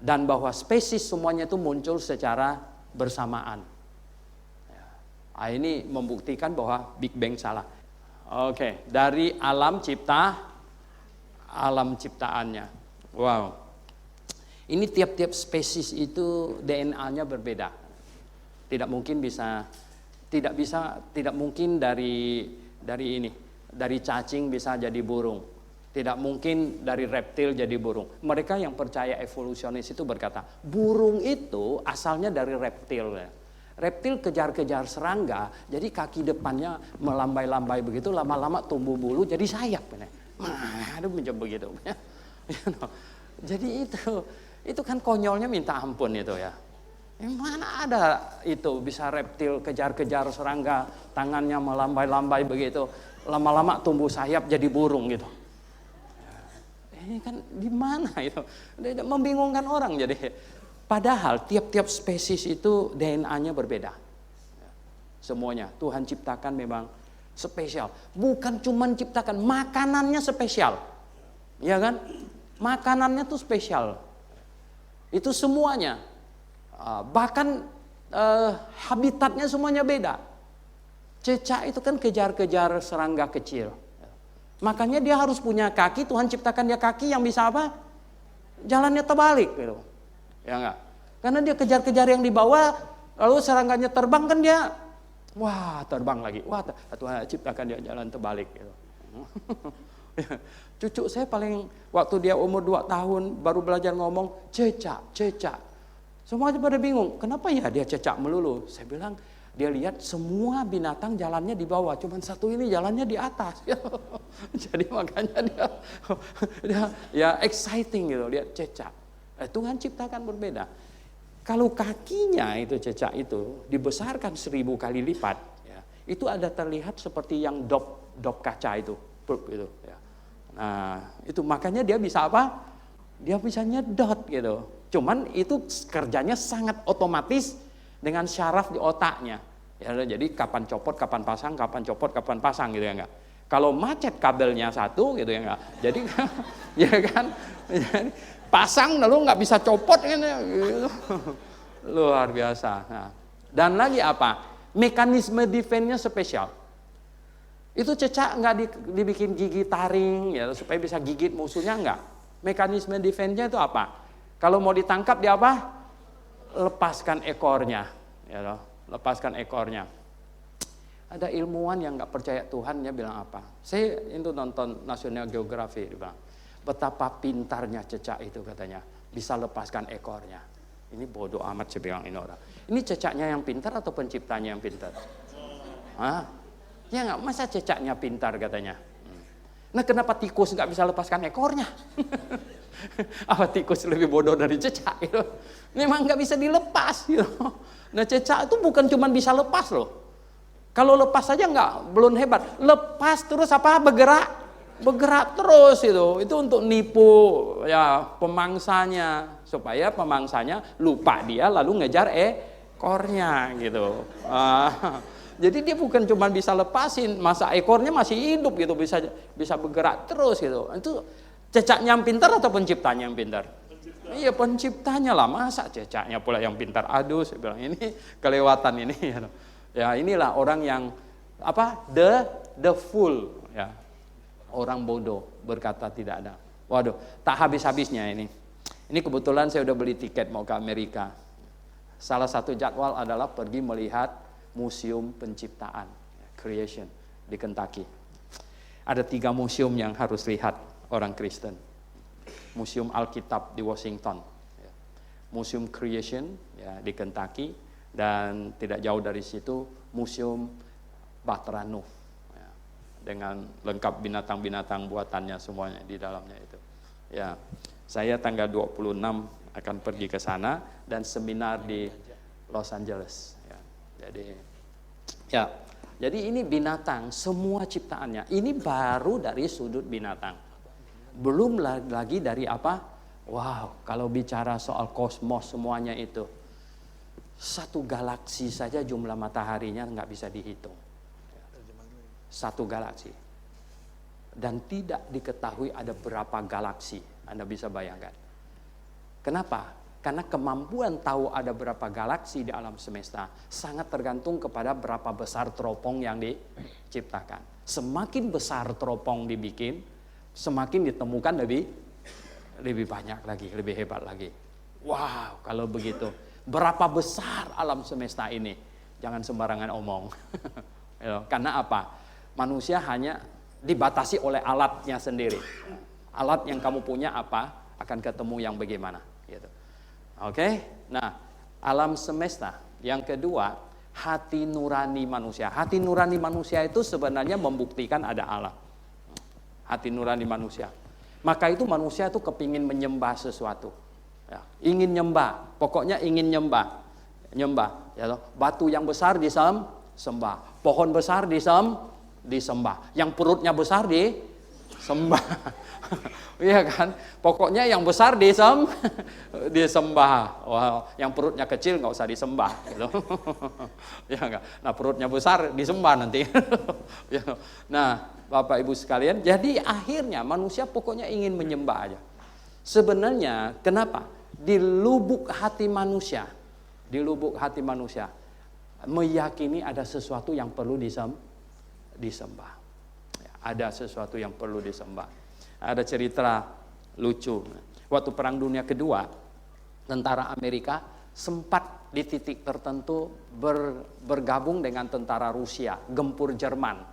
Dan bahwa spesies semuanya itu muncul secara bersamaan. Nah, ini membuktikan bahwa Big Bang salah. Oke, dari alam ciptaannya. Wow. Ini tiap-tiap spesies itu DNA-nya berbeda. Tidak mungkin dari cacing bisa jadi burung. Tidak mungkin dari reptil jadi burung. Mereka yang percaya evolusionis itu berkata, burung itu asalnya dari reptil. Reptil kejar-kejar serangga, jadi kaki depannya melambai-lambai begitu, lama-lama tumbuh bulu jadi sayap. Aduh macam begitu. Jadi itu kan konyolnya minta ampun itu ya. Mana ada itu bisa reptil kejar-kejar serangga, tangannya melambai-lambai begitu, lama-lama tumbuh sayap jadi burung gitu. Ini kan di mana itu? Membingungkan orang jadi. Padahal tiap-tiap spesies itu DNA-nya berbeda. Semuanya Tuhan ciptakan memang spesial. Bukan cuma ciptakan, makanannya spesial. Ya kan? Makanannya tuh spesial. Itu semuanya. Bahkan habitatnya semuanya beda. Cecak itu kan kejar-kejar serangga kecil. Makanya dia harus punya kaki, Tuhan ciptakan dia kaki yang bisa apa? Jalannya terbalik gitu. Ya enggak? Karena dia kejar-kejar yang di bawah, lalu serangganya terbang kan dia, wah terbang lagi. Wah Tuhan ciptakan dia jalan terbalik gitu. Cucu saya paling, waktu dia umur 2 tahun baru belajar ngomong, cecak, cecak. Semuanya pada bingung, kenapa ya dia cecak melulu? Saya bilang, dia lihat semua binatang jalannya di bawah, cuman satu ini jalannya di atas. Jadi makanya dia ya exciting gitu, lihat cecak. Tuhan ciptakan berbeda. Kalau kakinya itu cecak itu dibesarkan 1000 kali lipat, ya, itu ada terlihat seperti yang dop kaca itu, gitu. Ya. Nah itu makanya dia bisa apa? Dia bisa nyedot gitu. Cuman itu kerjanya sangat otomatis dengan syaraf di otaknya. Ya, jadi kapan copot, kapan pasang, kapan copot, kapan pasang gitu ya enggak. Kalau macet kabelnya satu gitu ya enggak. Jadi ya kan pasang lalu nggak bisa copot kan gitu. Luar biasa. Nah, dan lagi apa? Mekanisme defense-nya spesial. Itu cecak nggak dibikin gigi taring ya supaya bisa gigit musuhnya enggak. Mekanisme defense-nya itu apa? Kalau mau ditangkap dia apa? Lepaskan ekornya, ya loh. Lepaskan ekornya. Ada ilmuwan yang nggak percaya Tuhan, dia bilang apa? Saya itu nonton National Geographic, dia bilang betapa pintarnya cecak itu katanya bisa lepaskan ekornya. Ini bodoh amat saya bilang ini orang. Ini cecaknya yang pintar atau penciptanya yang pintar? Hah? Ya nggak, masa cecaknya pintar katanya. Nah kenapa tikus nggak bisa lepaskan ekornya? Apa tikus lebih bodoh dari cecak gitu? Memang nggak bisa dilepas gitu. Nah cecak itu bukan cuma bisa lepas loh. Kalau lepas saja belum hebat. Lepas terus apa? Bergerak terus itu. Itu untuk nipu ya pemangsanya supaya pemangsanya lupa dia lalu ngejar ekornya gitu. Jadi dia bukan cuma bisa lepasin, masa ekornya masih hidup gitu, bisa bergerak terus gitu. Itu cecaknya yang pintar atau penciptanya yang pintar? Iya penciptanya lah, masa cecaknya pula yang pintar. Aduh saya bilang ini kelewatan ini. Ya inilah orang yang apa? The fool ya. Orang bodoh berkata tidak ada. Waduh, tak habis-habisnya ini. Ini kebetulan saya udah beli tiket mau ke Amerika. Salah satu jadwal adalah pergi melihat Museum Penciptaan, Creation di Kentucky. Ada 3 museum yang harus lihat orang Kristen. Museum Alkitab di Washington, Museum Creation ya, di Kentucky, dan tidak jauh dari situ Museum Bahtera Nuh ya, dengan lengkap binatang-binatang buatannya semuanya di dalamnya itu. Ya, saya tanggal 26 akan pergi ke sana dan seminar di Los Angeles. Ya, jadi ini binatang semua ciptaannya. Ini baru dari sudut binatang. Belum lagi dari apa? Wow, kalau bicara soal kosmos semuanya itu. Satu galaksi saja jumlah mataharinya nggak bisa dihitung. Satu galaksi. Dan tidak diketahui ada berapa galaksi. Anda bisa bayangkan. Kenapa? Karena kemampuan tahu ada berapa galaksi di alam semesta sangat tergantung kepada berapa besar teropong yang diciptakan. Semakin besar teropong dibikin, semakin ditemukan lebih banyak lagi, lebih hebat lagi. Wow, kalau begitu. Berapa besar alam semesta ini? Jangan sembarangan omong. Karena apa? Manusia hanya dibatasi oleh alatnya sendiri. Alat yang kamu punya apa? Akan ketemu yang bagaimana. Gitu. Oke? Nah, alam semesta. Yang kedua, hati nurani manusia. Hati nurani manusia itu sebenarnya membuktikan ada Allah. Hati nurani manusia. Maka itu manusia itu kepingin menyembah sesuatu. Ya, ingin nyembah, pokoknya ingin nyembah. Ya, batu yang besar disembah, pohon besar disembah, yang perutnya besar disembah. Iya kan? Pokoknya yang besar disembah. Wow, yang perutnya kecil nggak usah disembah gitu. Ya enggak. Nah, perutnya besar disembah nanti. Nah, Bapak Ibu sekalian, jadi akhirnya manusia pokoknya ingin menyembah aja. Sebenarnya kenapa? Di lubuk hati manusia di lubuk hati manusia meyakini ada sesuatu yang perlu disembah. Ya, ada sesuatu yang perlu disembah. Ada cerita lucu. Waktu Perang Dunia Kedua, tentara Amerika sempat di titik tertentu bergabung dengan tentara Rusia, gempur Jerman.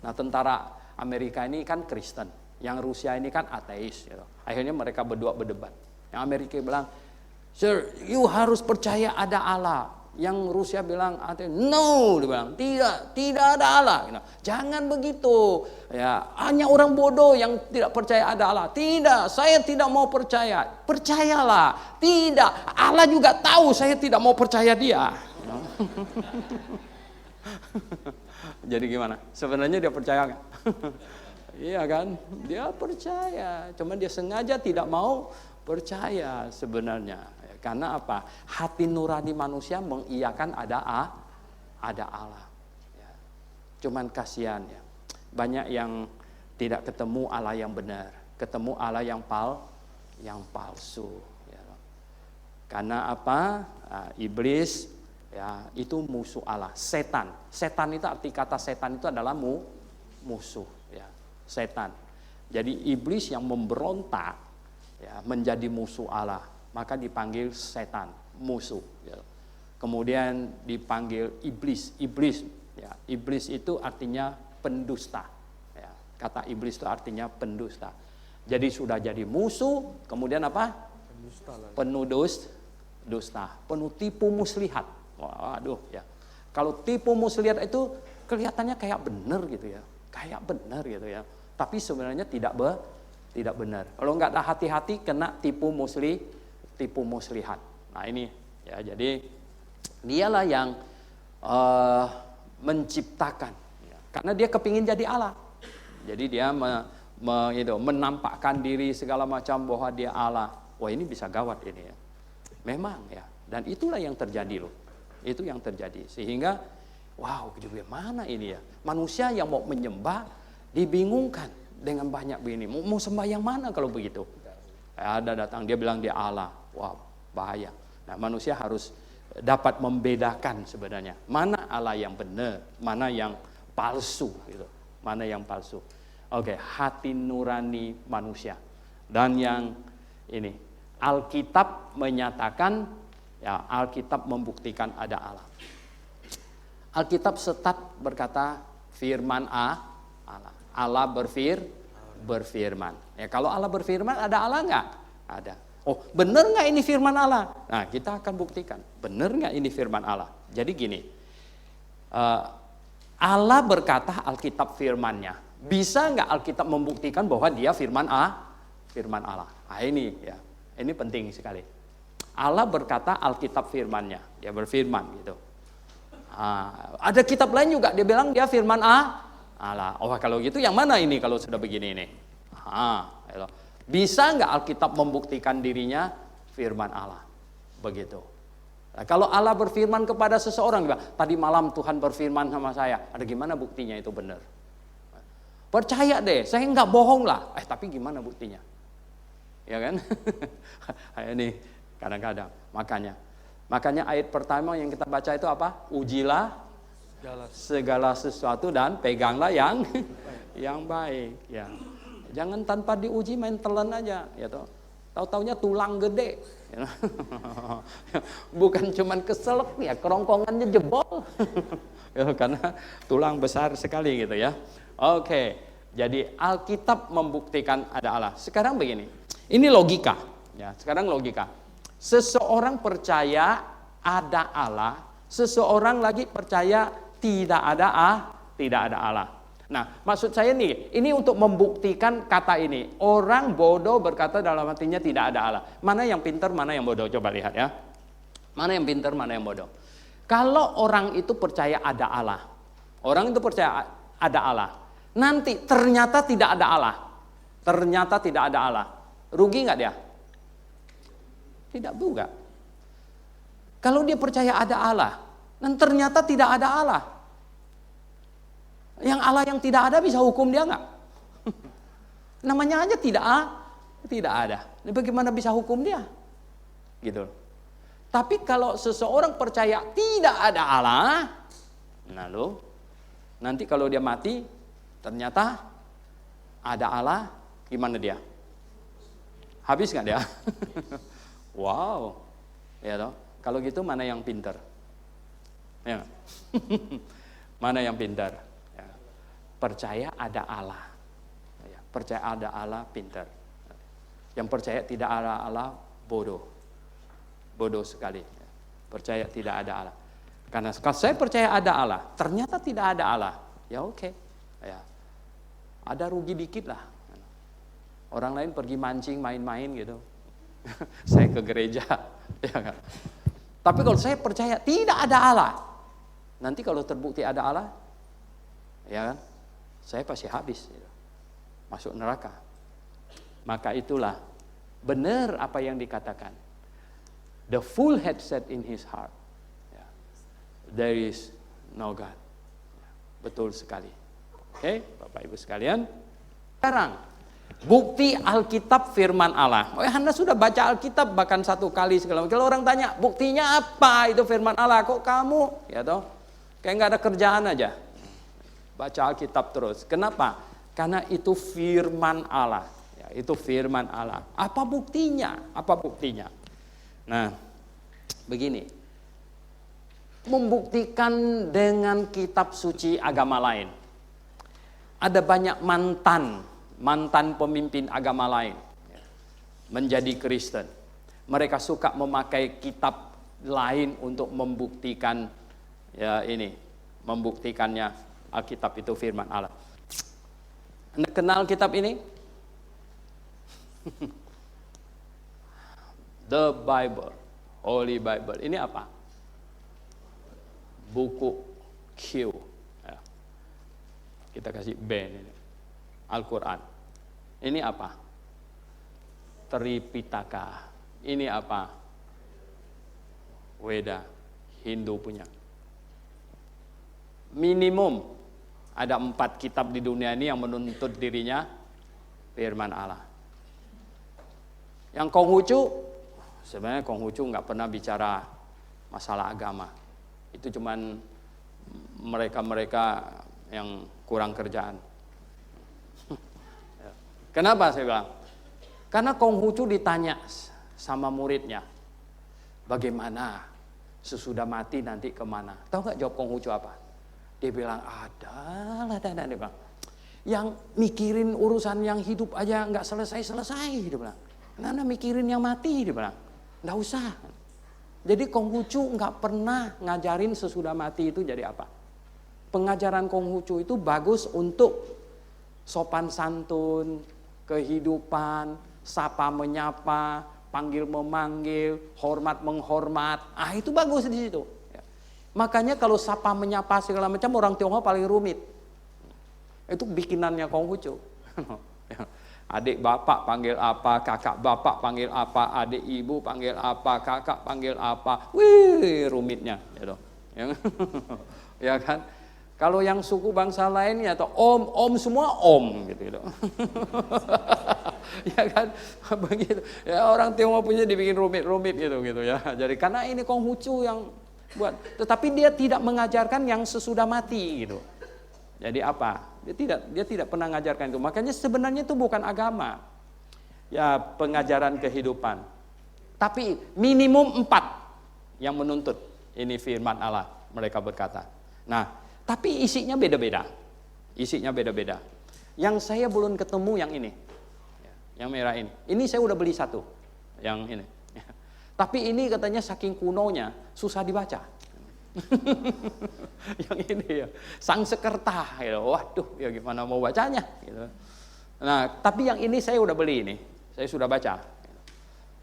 Nah, tentara Amerika ini kan Kristen, yang Rusia ini kan ateis. Gitu. Akhirnya mereka berdua berdebat. Yang Amerika bilang, "Sir, you harus percaya ada Allah." Yang Rusia bilang, "No," dia bilang, tidak ada Allah. Jangan begitu. Ya, hanya orang bodoh yang tidak percaya ada Allah. Tidak, saya tidak mau percaya. Percayalah. Tidak, Allah juga tahu saya tidak mau percaya dia. Jadi gimana? Sebenarnya dia percaya nggak? Iya kan? Dia percaya. Cuman dia sengaja tidak mau percaya sebenarnya. Karena apa? Hati nurani manusia mengiyakan ada Allah. Ya. Cuman kasihan ya. Banyak yang tidak ketemu Allah yang benar, ketemu Allah yang palsu. Ya. Karena apa? Iblis ya itu musuh Allah. Setan itu arti kata setan itu adalah musuh. Ya. Setan. Jadi iblis yang memberontak ya, menjadi musuh Allah. Maka dipanggil setan, musuh. Ya. Kemudian dipanggil iblis. Ya, iblis itu artinya pendusta. Ya, kata iblis itu artinya pendusta. Jadi sudah jadi musuh, kemudian apa? Penuh dusta, penuh tipu muslihat. Waduh ya. Kalau tipu muslihat itu kelihatannya kayak benar gitu ya, Tapi sebenarnya tidak benar. Kalau nggak ada hati-hati kena tipu muslihat. Nah ini ya, jadi dialah yang menciptakan ya. Karena dia kepingin jadi Allah. Jadi dia menampakkan diri segala macam bahwa dia Allah. Wah, ini bisa gawat ini ya. Memang ya. Dan itulah yang terjadi loh. Itu yang terjadi. Sehingga wow, gimana ini ya? Manusia yang mau menyembah dibingungkan dengan banyak begini. Mau sembah yang mana kalau begitu? Ada datang dia bilang dia Allah. Wah, bahaya. Nah, manusia harus dapat membedakan sebenarnya mana Allah yang benar, mana yang palsu gitu. Mana yang palsu. Oke, hati nurani manusia. Dan yang ini, Alkitab menyatakan ya, Alkitab membuktikan ada Allah. Alkitab setat berkata firman Allah. Allah berfirman. Ya, kalau Allah berfirman, ada Allah enggak? Ada. Oh, benar nggak ini firman Allah? Nah, kita akan buktikan. Benar nggak ini firman Allah? Jadi gini, Allah berkata Alkitab firmannya. Bisa nggak Alkitab membuktikan bahwa dia firman Allah? Nah ini ya, ini penting sekali. Allah berkata Alkitab firmannya, dia berfirman gitu. Ada kitab lain juga dia bilang dia firman Allah. Oh, kalau gitu yang mana ini kalau sudah begini ini? Bisa nggak Alkitab membuktikan dirinya firman Allah? Begitu. Nah, kalau Allah berfirman kepada seseorang, tadi malam Tuhan berfirman sama saya, ada gimana buktinya itu benar? Percaya deh, saya nggak bohong lah. Tapi gimana buktinya? Ya kan? Ini kadang-kadang. Makanya ayat pertama yang kita baca itu apa? Ujilah segala sesuatu dan peganglah yang baik. Ya. Jangan tanpa diuji main telan aja, ya toh. Tahu-taunya tulang gede. Ya. Bukan cuman keselak ya, kerongkongannya jebol. Ya, karena tulang besar sekali gitu ya. Oke, jadi Alkitab membuktikan ada Allah. Sekarang begini, ini logika. Ya, sekarang logika. Seseorang percaya ada Allah, seseorang lagi percaya tidak ada Allah. Nah, maksud saya nih, ini untuk membuktikan kata ini. Orang bodoh berkata dalam hatinya tidak ada Allah. Mana yang pintar, mana yang bodoh? Coba lihat ya. Mana yang pintar, mana yang bodoh? Kalau orang itu percaya ada Allah, orang itu percaya ada Allah, nanti ternyata tidak ada Allah, rugi nggak dia? Tidak juga. Kalau dia percaya ada Allah, dan ternyata tidak ada Allah, yang Allah yang tidak ada bisa hukum dia nggak? Namanya aja tidak ada. Ini bagaimana bisa hukum dia? Gitu. Tapi kalau seseorang percaya tidak ada Allah, lalu nanti kalau dia mati ternyata ada Allah, gimana dia? Habis nggak dia? Wow, ya toh. Kalau gitu mana yang pintar? Ya. Mana yang pintar? Ya. Percaya ada Allah. Ya. Percaya ada Allah pintar. Yang percaya tidak ada Allah bodoh. Bodoh sekali. Ya. Percaya tidak ada Allah. Karena kalau saya percaya ada Allah, ternyata tidak ada Allah. Ya oke. Ya. Ada rugi dikit lah. Orang lain pergi mancing, main-main gitu. Saya ke gereja. Ya kan? Tapi kalau saya percaya tidak ada Allah, nanti kalau terbukti ada Allah, ya kan, saya pasti habis, gitu. Masuk neraka. Maka itulah benar apa yang dikatakan. The fool had said in his heart, there is no God. Betul sekali. Oke, Bapak Ibu sekalian. Sekarang bukti Alkitab firman Allah. Oh, Anda sudah baca Alkitab bahkan 1 kali segala macam. Kalau orang tanya, buktinya apa itu firman Allah? Kok kamu, ya toh, kayak nggak ada kerjaan aja. Baca Alkitab terus. Kenapa? Karena itu firman Allah. Ya, itu firman Allah. Apa buktinya? Apa buktinya? Nah, begini. Membuktikan dengan kitab suci agama lain. Ada banyak mantan pemimpin agama lain menjadi Kristen. Mereka suka memakai kitab lain untuk membuktikan membuktikannya Alkitab itu firman Allah. Anda kenal kitab ini? The Bible, Holy Bible. Ini apa? Buku Q. Ya. Kita kasih B ini. Al-Quran. Ini apa? Tripitaka. Ini apa? Weda. Hindu punya. Minimum ada 4 kitab di dunia ini yang menuntut dirinya firman Allah. Yang Konghucu, sebenarnya Konghucu nggak pernah bicara masalah agama. Itu cuman mereka-mereka yang kurang kerjaan. Kenapa saya bilang? Karena Konghucu ditanya sama muridnya, bagaimana sesudah mati nanti kemana? Tahu nggak jawab Konghucu apa? Dia bilang ada. Dia bilang, yang mikirin urusan yang hidup aja nggak selesai. Dia bilang, karena mikirin yang mati. Dia bilang, nggak usah. Jadi Konghucu nggak pernah ngajarin sesudah mati itu jadi apa. Pengajaran Konghucu itu bagus untuk sopan santun, kehidupan, sapa menyapa, panggil memanggil, hormat menghormat. Itu bagus di situ. Makanya kalau sapa menyapa segala macam orang Tionghoa paling rumit. Itu bikinannya Konghucu. Adik bapak panggil apa, kakak bapak panggil apa, adik ibu panggil apa, kakak panggil apa. Wih, rumitnya, gitu. Ya kan? Kalau yang suku bangsa lainnya atau om semua om gitu. Ya kan? Begitu. Ya orang Tionghoa punya dibikin rumit gitu ya. Jadi karena ini Konghucu yang buat, tetapi dia tidak mengajarkan yang sesudah mati gitu. Jadi apa? Dia tidak pernah mengajarkan itu. Makanya sebenarnya itu bukan agama. Ya, pengajaran kehidupan. Tapi minimum 4 yang menuntut. Ini firman Allah, mereka berkata. Nah, tapi isinya beda-beda. Isinya beda-beda. Yang saya belum ketemu yang ini. Yang merah ini. Ini saya udah beli 1. Yang ini. Tapi ini katanya saking kunonya susah dibaca. Yang ini ya, Sangsekerta gitu. Waduh, ya gimana mau bacanya gitu. Nah, tapi yang ini saya udah beli ini. Saya sudah baca.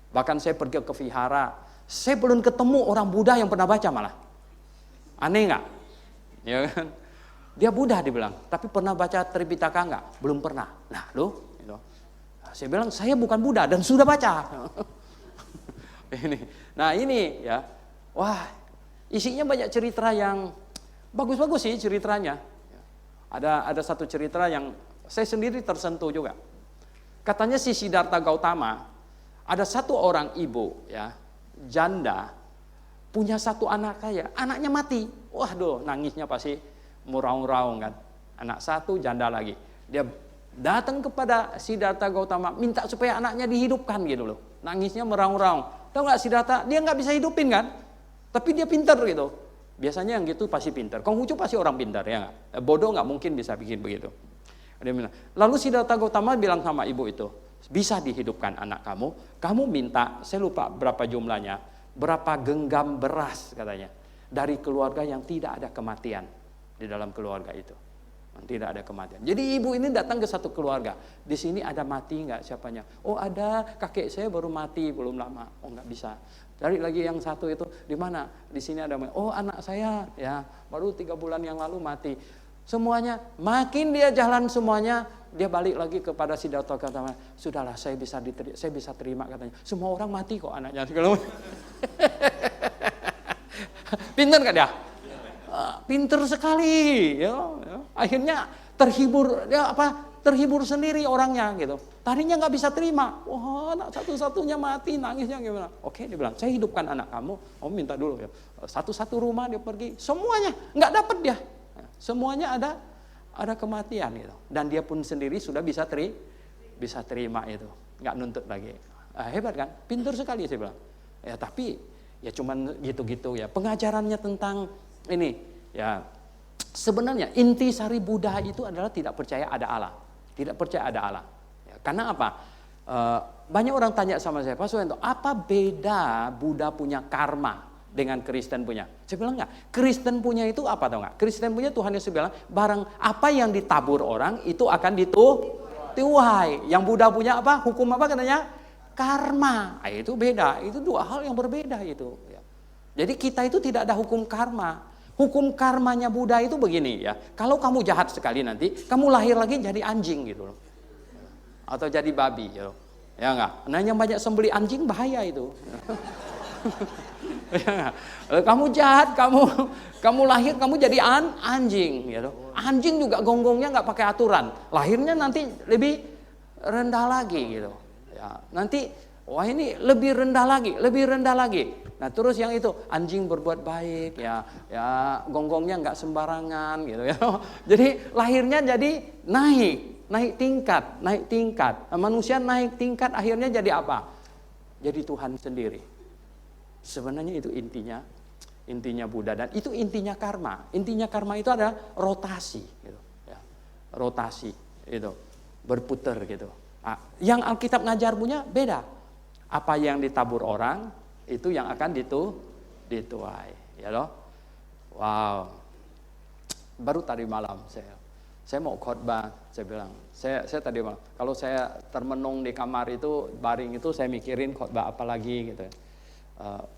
Bahkan saya pergi ke vihara, saya belum ketemu orang Buddha yang pernah baca malah. Aneh enggak? Ya kan? Dia Buddha dibilang, tapi pernah baca Tripitaka enggak? Belum pernah. Nah, loh gitu. Saya bilang saya bukan Buddha dan sudah baca. Ini. Nah ini ya, wah isinya banyak cerita yang bagus-bagus sih ceritanya. Ada satu cerita yang saya sendiri tersentuh juga. Katanya si Siddhartha Gautama, ada satu orang ibu ya, janda punya satu anak kaya, anaknya mati. Waduh, nangisnya pasti meraung-raung kan. Anak satu, janda lagi. Dia datang kepada Siddhartha Gautama, minta supaya anaknya dihidupkan gitu loh. Nangisnya meraung-raung. Tahu nggak Siddhartha, dia nggak bisa hidupin kan? Tapi dia pintar gitu. Biasanya yang gitu pasti pintar. Konghucu pasti orang pintar ya nggak? Bodoh nggak mungkin bisa bikin begitu. Dia bilang. Lalu Siddhartha Gautama bilang sama ibu itu, bisa dihidupkan anak kamu minta, saya lupa berapa jumlahnya, berapa genggam beras katanya, dari keluarga yang tidak ada kematian di dalam keluarga itu. Tidak ada kematian. Jadi ibu ini datang ke satu keluarga. Di sini ada mati nggak siapanya? Oh ada, kakek saya baru mati belum lama. Oh nggak bisa. Cari lagi yang satu itu, di mana? Di sini ada. Oh anak saya ya baru 3 bulan yang lalu mati. Semuanya, makin dia jalan semuanya, dia balik lagi kepada Siddhartha Gautama. Sudahlah, saya bisa terima katanya. Semua orang mati kok anaknya. Pintar nggak dia? Pintar sekali. Ya. Akhirnya terhibur sendiri orangnya gitu. Tadinya nggak bisa terima. Wah, anak satu-satunya mati, nangisnya gimana? Oke, dia bilang, saya hidupkan anak kamu. Kamu minta dulu ya. Satu-satu rumah dia pergi, semuanya nggak dapat dia. Semuanya ada kematian gitu. Dan dia pun sendiri sudah bisa terima itu. Nggak nuntut lagi. Hebat kan? Pintar sekali saya bilang. Ya tapi ya cuman gitu-gitu ya. Pengajarannya tentang ini ya sebenarnya inti sari Buddha itu adalah tidak percaya ada Allah. Tidak percaya ada Allah. Ya, karena apa? Banyak orang tanya sama saya, Pak Suwento, apa beda Buddha punya karma dengan Kristen punya? Saya bilang enggak. Kristen punya itu apa tahu enggak? Kristen punya Tuhan Yesus bilang, barang apa yang ditabur orang itu akan dituai. Yang Buddha punya apa? Hukum apa katanya? Karma. Nah, itu beda. Itu dua hal yang berbeda itu. Ya. Jadi kita itu tidak ada hukum karma. Hukum karmanya Buddha itu begini ya. Kalau kamu jahat sekali nanti, kamu lahir lagi jadi anjing gitu loh. Atau jadi babi gitu. Ya enggak? Nah yang banyak sembeli anjing bahaya itu. Kamu jahat, kamu lahir kamu jadi anjing gitu. Anjing juga gonggongnya nggak pakai aturan, lahirnya nanti lebih rendah lagi gitu ya. Nanti wah ini lebih rendah lagi. Nah terus yang itu anjing berbuat baik ya gonggongnya nggak sembarangan gitu ya. Jadi lahirnya jadi naik tingkat. Manusia naik tingkat akhirnya jadi apa? Jadi Tuhan sendiri. Sebenarnya itu intinya Buddha dan itu intinya karma. Intinya karma itu adalah rotasi gitu ya. Rotasi itu berputar gitu. Nah, yang Alkitab ngajar punya beda. Apa yang ditabur orang itu yang akan dituai ya loh. Wow. Baru tadi malam saya mau khotbah, saya bilang, saya tadi malam kalau saya termenung di kamar itu baring itu saya mikirin khotbah apa lagi gitu.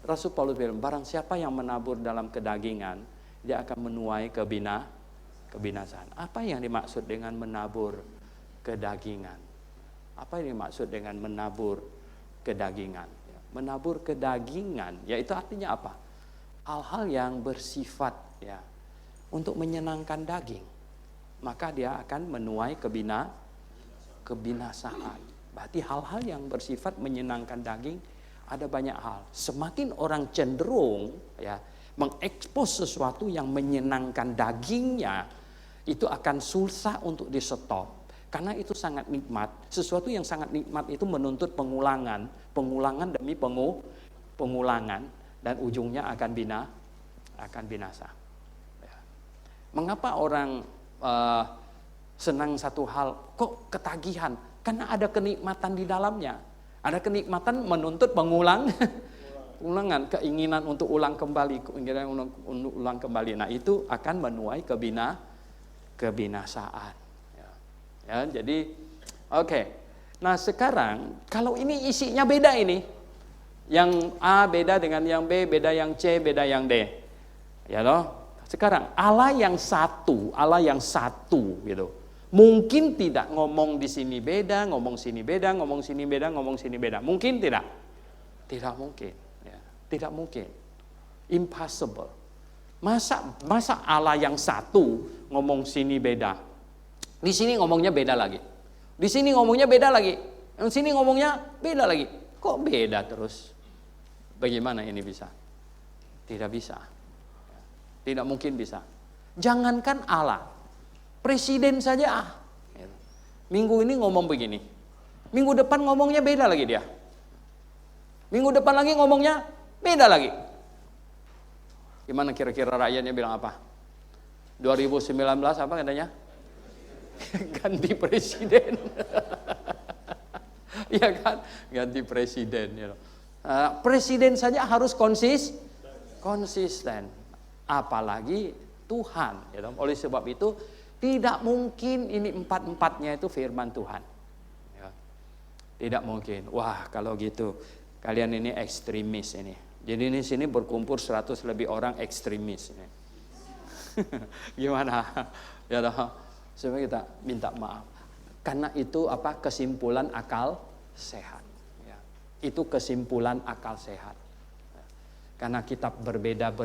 Rasul Paulus bilang, barang siapa yang menabur dalam kedagingan, dia akan menuai kebinasaan. Apa yang dimaksud dengan menabur kedagingan? Apa yang dimaksud dengan menabur kedagingan? Menabur kedagingan, yaitu artinya apa? Hal-hal yang bersifat ya untuk menyenangkan daging, maka dia akan menuai kebinasaan. Berarti hal-hal yang bersifat menyenangkan daging ada banyak hal. Semakin orang cenderung ya mengekspos sesuatu yang menyenangkan dagingnya, itu akan susah untuk di stop. Karena itu sangat nikmat. Sesuatu yang sangat nikmat itu menuntut pengulangan demi pengulangan dan ujungnya akan binasa. Ya. Mengapa orang senang satu hal kok ketagihan? Karena ada kenikmatan di dalamnya. Ada kenikmatan menuntut pengulangan, keinginan untuk ulang kembali, Nah, itu akan menuai kebinasaan. Ya, jadi oke. Nah, sekarang kalau ini isinya beda ini. Yang A beda dengan yang B, beda yang C, beda yang D. Ya loh. Sekarang Allah yang satu gitu. Mungkin tidak ngomong di sini beda, ngomong sini beda, ngomong sini beda, ngomong sini beda. Mungkin tidak? Tidak mungkin. Ya. Tidak mungkin. Impossible. Masa Allah yang satu ngomong sini beda. Di sini ngomongnya beda lagi. Di sini ngomongnya beda lagi. Yang sini ngomongnya beda lagi. Kok beda terus? Bagaimana ini bisa? Tidak bisa. Tidak mungkin bisa. Jangankan Allah, presiden saja. Minggu ini ngomong begini. Minggu depan ngomongnya beda lagi dia. Minggu depan lagi ngomongnya beda lagi. Gimana kira-kira rakyatnya bilang apa? 2019 apa katanya? Ganti presiden. Ya kan? Ganti presiden. Presiden saja harus konsisten. Apalagi Tuhan. Oleh sebab itu tidak mungkin ini empat-empatnya itu firman Tuhan. Tidak mungkin. Wah, kalau gitu kalian ini ekstremis ini. Jadi di sini berkumpul 100 lebih orang ekstremis ini. Gimana? Ya dah. Sebenarnya kita minta maaf. Karena itu kesimpulan akal sehat. Ya. Itu kesimpulan akal sehat. Karena kitab berbeda,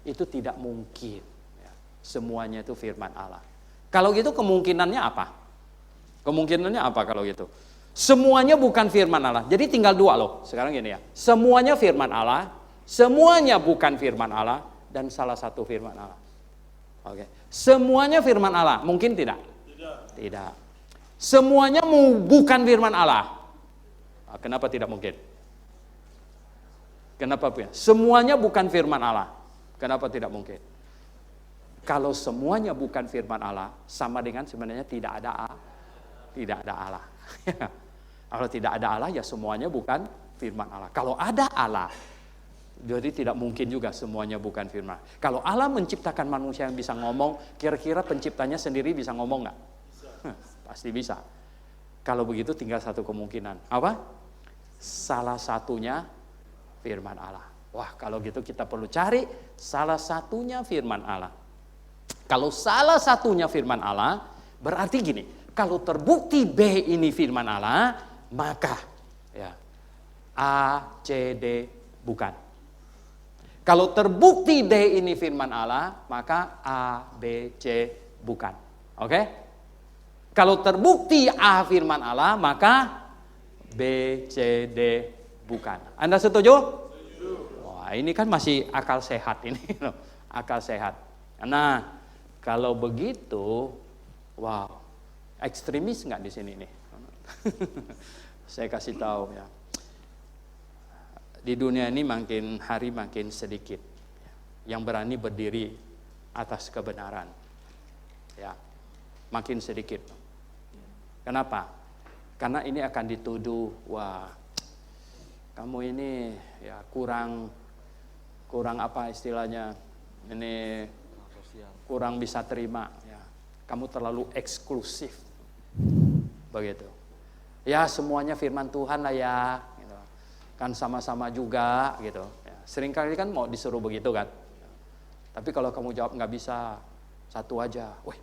itu tidak mungkin. Ya. Semuanya itu firman Allah. Kalau gitu kemungkinannya apa? Kemungkinannya apa kalau gitu? Semuanya bukan firman Allah. Jadi tinggal dua loh. Sekarang gini ya. Semuanya firman Allah, semuanya bukan firman Allah, dan salah satu firman Allah. Oke. Semuanya firman Allah, mungkin tidak? Tidak. Semuanya bukan firman Allah. Kenapa tidak mungkin? Kenapa? Semuanya bukan firman Allah. Kenapa tidak mungkin? Kalau semuanya bukan firman Allah, sama dengan sebenarnya tidak ada Allah. Kalau tidak ada Allah, ya semuanya bukan firman Allah. Kalau ada Allah, jadi tidak mungkin juga semuanya bukan firman. Kalau Allah menciptakan manusia yang bisa ngomong, kira-kira penciptanya sendiri bisa ngomong nggak? Pasti bisa. Kalau begitu tinggal satu kemungkinan. Apa? Salah satunya firman Allah. Wah, kalau gitu kita perlu cari salah satunya firman Allah. Kalau salah satunya firman Allah, berarti gini, kalau terbukti B ini firman Allah, maka ya, A, C, D bukan. Kalau terbukti D ini firman Allah, maka A, B, C bukan. Oke? Kalau terbukti A firman Allah, maka B, C, D bukan. Anda setuju? Wah, ini kan masih akal sehat ini, akal sehat. Nah, kalau begitu, wow, ekstremis nggak di sini nih? Saya kasih tahu ya. Di dunia ini makin hari makin sedikit yang berani berdiri atas kebenaran. Ya, makin sedikit. Kenapa? Karena ini akan dituduh, wah, kamu ini ya kurang apa istilahnya, ini kurang bisa terima, ya. Kamu terlalu eksklusif, begitu. Ya semuanya firman Tuhan lah ya, gitu. Kan sama-sama juga, gitu. Ya, seringkali kan mau disuruh begitu kan. Tapi kalau kamu jawab nggak bisa, satu aja, wih,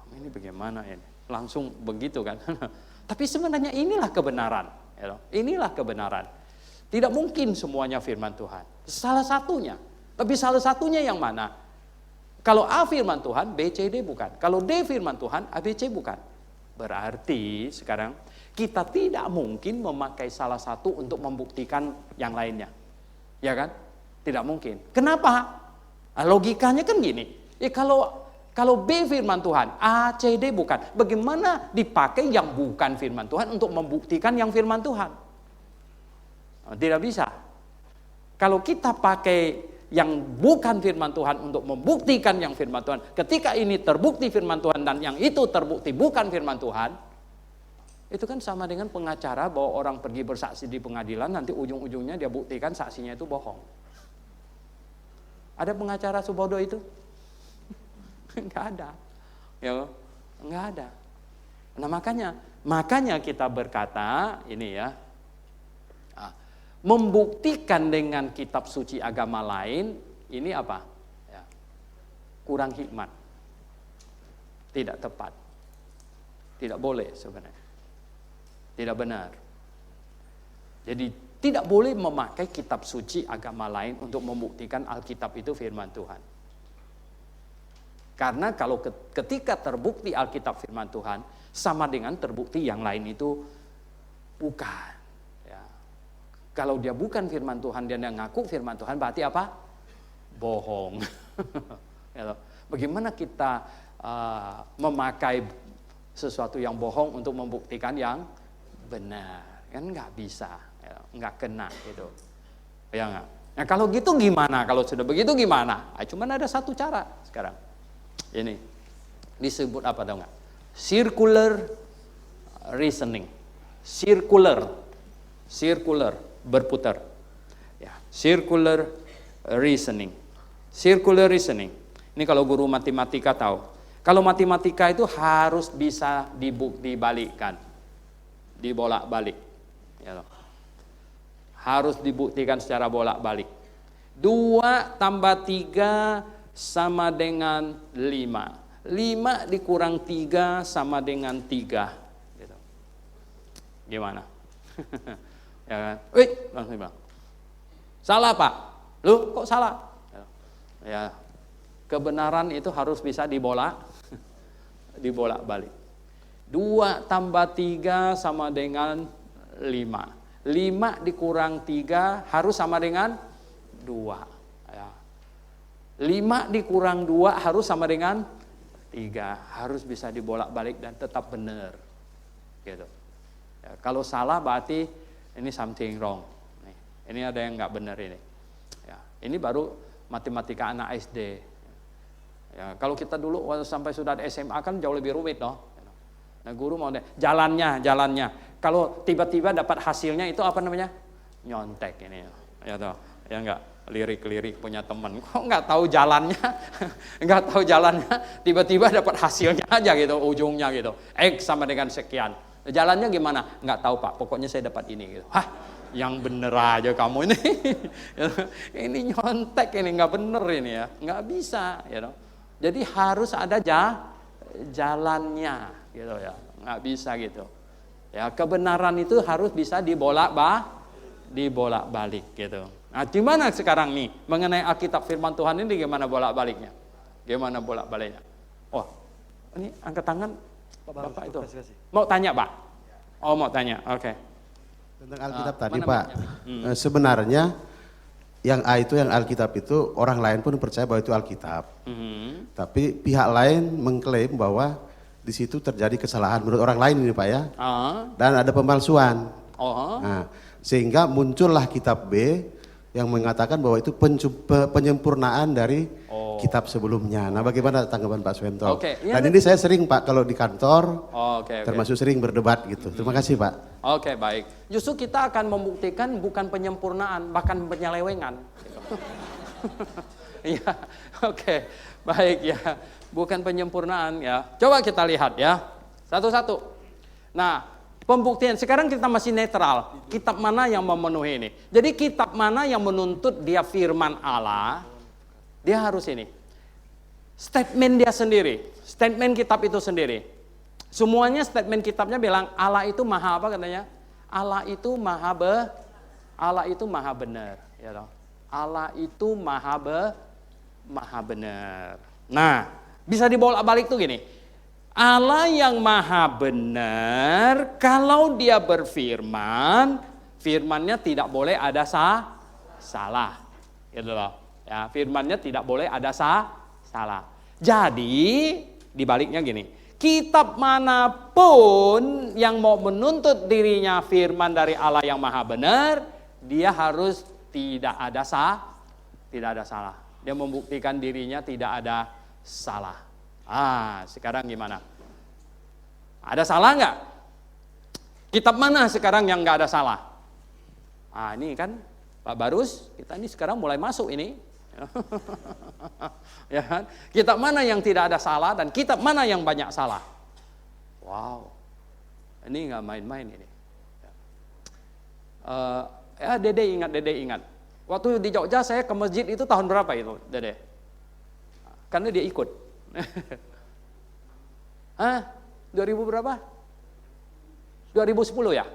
kamu ini bagaimana ini? Langsung begitu kan. Tapi sebenarnya inilah kebenaran. Inilah kebenaran. Tidak mungkin semuanya firman Tuhan. Salah satunya. Tapi salah satunya yang mana? Kalau A firman Tuhan, B, C, D bukan. Kalau D firman Tuhan, A, B, C bukan. Berarti sekarang kita tidak mungkin memakai salah satu untuk membuktikan yang lainnya. Ya kan? Tidak mungkin. Kenapa? Logikanya kan gini. Ya kalau B firman Tuhan, A, C, D bukan. Bagaimana dipakai yang bukan firman Tuhan untuk membuktikan yang firman Tuhan? Tidak bisa. Kalau kita pakai yang bukan firman Tuhan untuk membuktikan yang firman Tuhan, ketika ini terbukti firman Tuhan dan yang itu terbukti bukan firman Tuhan, itu kan sama dengan pengacara bahwa orang pergi bersaksi di pengadilan, nanti ujung-ujungnya dia buktikan saksinya itu bohong. Ada pengacara sebodoh itu? Enggak ada. Ya, enggak ada. Nah, makanya kita berkata ini ya, membuktikan dengan kitab suci agama lain ini apa? Ya, kurang hikmat, tidak tepat, tidak boleh sebenarnya, tidak benar. Jadi tidak boleh memakai kitab suci agama lain untuk membuktikan Alkitab itu firman Tuhan. Karena kalau ketika terbukti Alkitab firman Tuhan, sama dengan terbukti yang lain itu bukan. Kalau dia bukan firman Tuhan, dia ngaku firman Tuhan, berarti apa? Bohong. Bagaimana kita memakai sesuatu yang bohong untuk membuktikan yang benar? Kan nggak bisa, nggak kena gitu. Ya nggak? Nah kalau gitu gimana? Kalau sudah begitu gimana? Cuman ada satu cara sekarang. Ini disebut apa tau nggak? Circular reasoning. Circular berputar. Ya, circular reasoning. Circular reasoning. Ini kalau guru matematika tahu. Kalau matematika itu harus bisa dibalikkan, dibolak-balik. Ya, harus dibuktikan secara bolak-balik. 2 tambah 3 sama dengan 5. 5 dikurang 3 sama dengan 3. Gitu. Gimana? Ya kan? Langsung bilang. Salah Pak. Lu kok salah? Ya, kebenaran itu harus bisa dibolak-balik. 2 tambah 3 sama dengan 5. 5 dikurang 3 harus sama dengan 2. Ya. 5 dikurang 2 harus sama dengan 3. Harus bisa dibolak-balik dan tetap benar. Gitu. Ya, kalau salah berarti ini something wrong. Ini ada yang nggak benar ini. Ya, ini baru matematika anak SD. Ya, kalau kita dulu sampai sudah ada SMA kan jauh lebih rumit, no? Nah, guru mau jalannya. Kalau tiba-tiba dapat hasilnya itu apa namanya? Nyontek ini. Ya toh, ya enggak lirik-lirik punya teman. Kok enggak tahu jalannya? Enggak tahu jalannya, tiba-tiba dapat hasilnya aja gitu, ujungnya gitu. X sama dengan sekian. Jalannya gimana? Enggak tahu Pak, pokoknya saya dapat ini gitu. Hah, yang bener aja kamu ini. Ini nyontek ini, enggak bener ini ya. Enggak bisa, ya toh. Jadi harus ada jalannya gitu ya, nggak bisa gitu ya. Kebenaran itu harus bisa dibolak-balik gitu. Nah gimana sekarang nih mengenai Alkitab firman Tuhan ini, gimana bolak-baliknya? Gimana bolak-baliknya? Oh ini angkat tangan Bapak itu mau tanya Pak? Oh mau tanya, oke. Tentang Alkitab tadi Pak, sebenarnya yang A itu, yang Alkitab itu orang lain pun percaya bahwa itu Alkitab. Tapi pihak lain mengklaim bahwa di situ terjadi kesalahan menurut orang lain ini Pak ya. Dan ada pemalsuan. Nah, sehingga muncullah kitab B yang mengatakan bahwa itu penyempurnaan dari kitab sebelumnya. Nah, bagaimana tanggapan Pak Suwento? Dan ini saya sering Pak kalau di kantor, termasuk sering berdebat gitu. Terima kasih Pak. Oke, baik. Justru kita akan membuktikan bukan penyempurnaan, bahkan penyelewengan. Ya, oke, baik ya. Bukan penyempurnaan ya. Coba kita lihat ya, satu-satu. Nah, pembuktian sekarang kita masih netral. Kitab mana yang memenuhi ini? Jadi kitab mana yang menuntut dia firman Allah? Dia harus ini. Statement dia sendiri. Statement kitab itu sendiri. Semuanya statement kitabnya bilang Allah itu maha apa katanya? Allah itu maha benar, ya toh. Allah itu maha benar. Nah, bisa dibolak-balik tuh gini. Allah yang maha benar, kalau dia berfirman, firmannya tidak boleh ada salah. Gitu loh. Ya, firmannya tidak boleh ada salah. Jadi, dibaliknya gini. Kitab manapun yang mau menuntut dirinya firman dari Allah yang maha benar, dia harus tidak ada salah. Dia membuktikan dirinya tidak ada salah. Sekarang gimana? Ada salah nggak? Kitab mana sekarang yang nggak ada salah? Ini kan Pak Barus, kita ini sekarang mulai masuk ini. Ya kan? Kitab mana yang tidak ada salah dan kitab mana yang banyak salah? Wow, ini nggak main-main ini. Dede ingat. Waktu di Jogja saya ke masjid itu tahun berapa itu, Dede? Karena dia ikut. 2000 berapa? 2010 ya?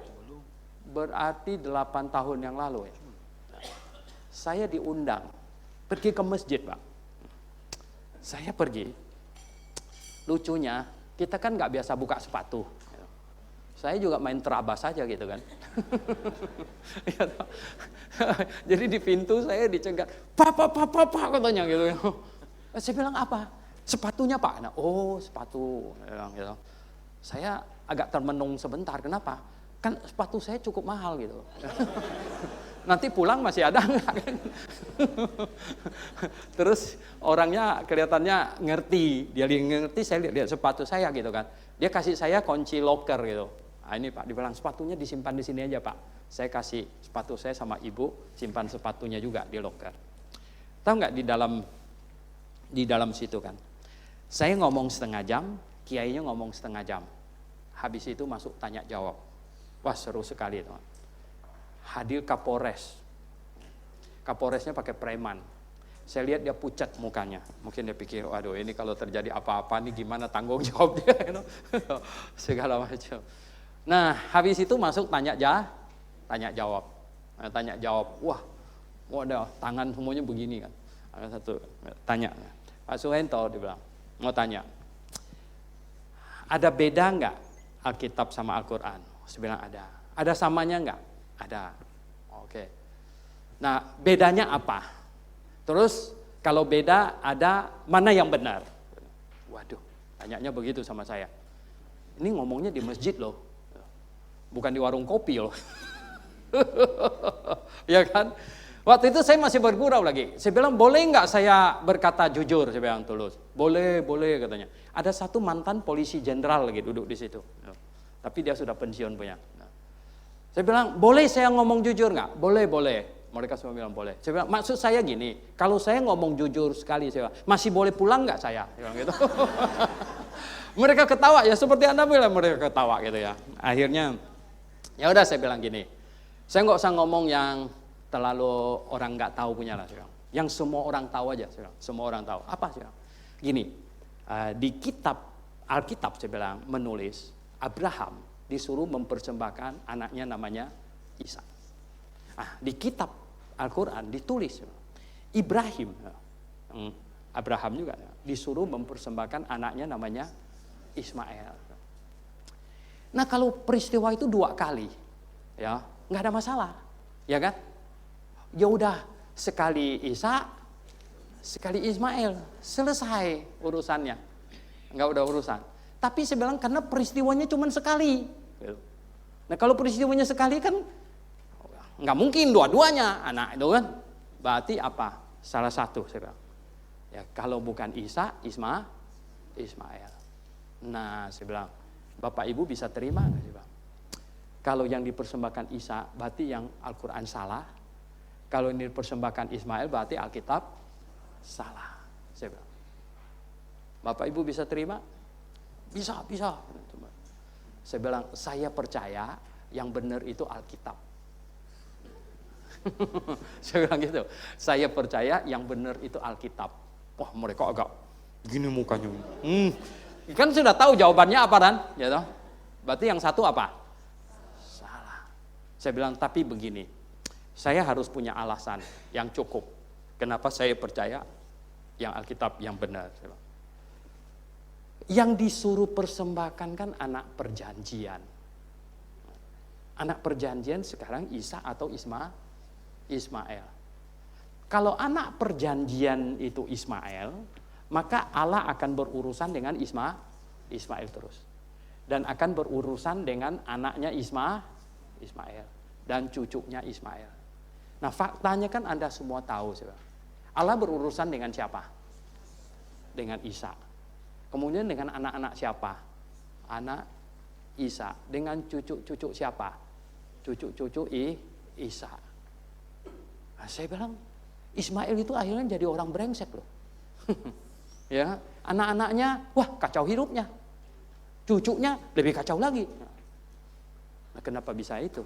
Berarti 8 tahun yang lalu ya. Saya diundang pergi ke masjid, Pak. Saya pergi. Lucunya, kita kan nggak biasa buka sepatu. Saya juga main terabas saja gitu kan. Ya toh. Jadi di pintu saya dicegat, Pak katanya gitu. Saya bilang apa? Sepatunya Pak. Nah, oh sepatu. Gitu. Saya agak termenung sebentar, kenapa? Kan sepatu saya cukup mahal gitu. Nanti pulang masih ada enggak kan? Terus orangnya kelihatannya ngerti, dia ngerti, saya lihat sepatu saya gitu kan. Dia kasih saya kunci locker gitu. Nah, ini Pak, dibilang sepatunya disimpan di sini aja Pak. Saya kasih sepatu saya sama ibu, simpan sepatunya juga di locker. Tahu nggak di dalam situ kan? Saya ngomong setengah jam, kiainya ngomong setengah jam. Habis itu masuk tanya jawab. Wah seru sekali teman. Hadir Kapolres. Kapolresnya pakai preman. Saya lihat dia pucat mukanya. Mungkin dia pikir, waduh ini kalau terjadi apa-apa nih gimana tanggung jawab dia. Segala macam. Nah habis itu masuk tanya jawab. Tanya jawab, wah ada tangan semuanya begini kan. Ada satu tanya, Pak Suhento dia bilang, mau tanya, ada beda nggak Alkitab sama Al-Quran? Saya bilang ada. Ada samanya nggak? Ada. Oke. Nah bedanya apa? Terus kalau beda ada mana yang benar? Waduh, tanyanya begitu sama saya. Ini ngomongnya di masjid loh, bukan di warung kopi loh. Ya kan? Waktu itu saya masih bergurau lagi. Saya bilang boleh nggak saya berkata jujur? Saya bilang tulus. Boleh katanya. Ada satu mantan polisi jenderal lagi duduk di situ. Tapi dia sudah pensiun punya. Saya bilang boleh saya ngomong jujur nggak? Boleh. Mereka semua bilang boleh. Saya bilang maksud saya gini, kalau saya ngomong jujur sekali, saya bilang, masih boleh pulang nggak saya? Saya bilang gitu. Mereka ketawa ya seperti Anda bilang, mereka ketawa gitu ya. Akhirnya ya udah saya bilang gini, saya nggak usah ngomong yang terlalu orang nggak tahu punya lah, saya bilang. Yang semua orang tahu aja, saya bilang. Semua orang tahu. Apa sih? Gini, di kitab Alkitab saya bilang menulis Abraham disuruh mempersembahkan anaknya namanya Ishak. Di kitab Al-Quran ditulis Ibrahim, Abraham juga disuruh mempersembahkan anaknya namanya Ismail. Nah kalau peristiwa itu 2 kali, ya nggak ada masalah, ya kan? Ya udah sekali Ishak, sekali Ismail, selesai urusannya, nggak udah urusan. Tapi saya bilang karena peristiwanya cuma sekali. Nah kalau peristiwanya sekali kan nggak mungkin dua-duanya anak itu kan. Berarti apa? Salah satu saya bilang. Ya kalau bukan Ishak, Ismail. Nah saya bilang, Bapak Ibu bisa terima nggak sih Bang? Kalau yang dipersembahkan Ishak berarti yang Al-Quran salah. Kalau ini dipersembahkan Ismail berarti Alkitab salah. Saya bilang. Bapak Ibu bisa terima? Bisa. Saya bilang, saya percaya yang benar itu Alkitab. Saya bilang gitu, saya percaya yang benar itu Alkitab. Wah mereka agak gini mukanya. Kan sudah tahu jawabannya apa kan? Ya toh? Berarti yang satu apa? Salah. Saya bilang tapi begini, saya harus punya alasan yang cukup. Kenapa saya percaya yang Alkitab yang benar? Yang disuruh persembahkan kan anak perjanjian. Anak perjanjian sekarang Isa atau Ismail. Kalau anak perjanjian itu Ismail, maka Allah akan berurusan dengan Ismail terus. Dan akan berurusan dengan anaknya Ismail dan cucunya Ismail. Nah faktanya kan Anda semua tahu. Allah berurusan dengan siapa? Dengan Isa. Kemudian dengan anak-anak siapa? Anak Isa. Dengan cucu-cucu siapa? Cucu-cucu Isa. Nah, saya bilang Ismail itu akhirnya jadi orang brengsek loh. Ya, anak-anaknya wah kacau hidupnya. Cucunya lebih kacau lagi. Nah, kenapa bisa itu?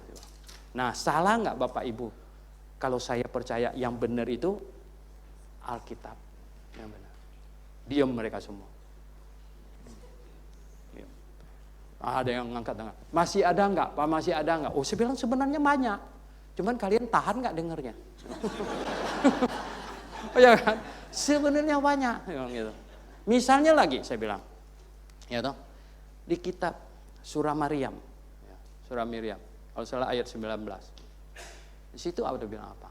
Nah, salah nggak Bapak Ibu? Kalau saya percaya yang benar itu Alkitab. Yang benar. Diam mereka semua. Ada yang ngangkat tangan. Masih ada nggak? Pak masih ada nggak? Oh saya bilang sebenarnya banyak. Cuman kalian tahan nggak dengernya? Oh ya kan? Sebenarnya banyak. Gitu. Misalnya lagi saya bilang, ya toh di kitab Surah Maryam, ya, surah Miriam. Kalau salah ayat 19. Di situ ada bilang apa?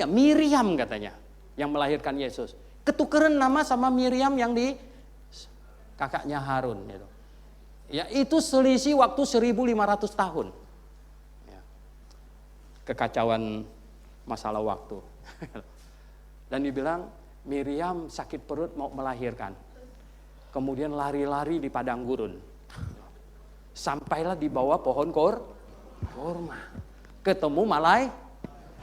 Miriam katanya yang melahirkan Yesus. Ketukeran nama sama Miriam yang di kakaknya Harun gitu. Ya, itu selisih waktu 1500 tahun. Ya. Kekacauan masalah waktu. Dan dibilang Miriam sakit perut mau melahirkan. Kemudian lari-lari di padang gurun. Sampailah di bawah pohon korma. Ketemu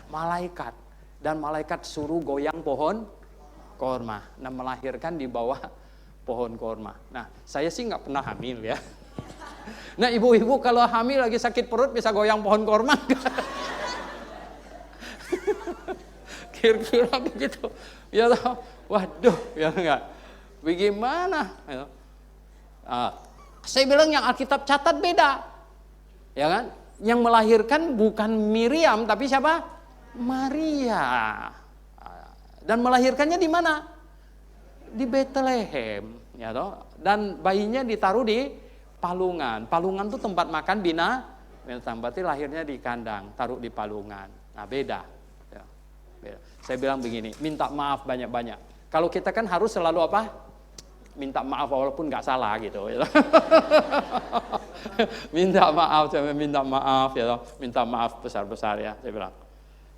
malaikat. Dan malaikat suruh goyang pohon korma. Nah, melahirkan di bawah pohon korma. Nah, saya sih nggak pernah hamil ya. Nah, ibu-ibu kalau hamil lagi sakit perut bisa goyang pohon korma. Kira-kira begitu. Ya, waduh, ya enggak. Bagaimana? Ya. Saya bilang yang Alkitab catat beda. Ya kan? Yang melahirkan bukan Miriam tapi siapa? Maria. Dan melahirkannya di mana? Di Bethlehem, ya toh. Dan bayinya ditaruh di palungan. Palungan itu tempat makan binatang. Berarti lahirnya di kandang, taruh di palungan. Nah, beda. Ya, beda. Saya bilang begini, minta maaf banyak-banyak. Kalau kita kan harus selalu apa? Minta maaf walaupun nggak salah gitu. Ya. Minta maaf, ya toh. Minta maaf besar-besar ya. Saya bilang.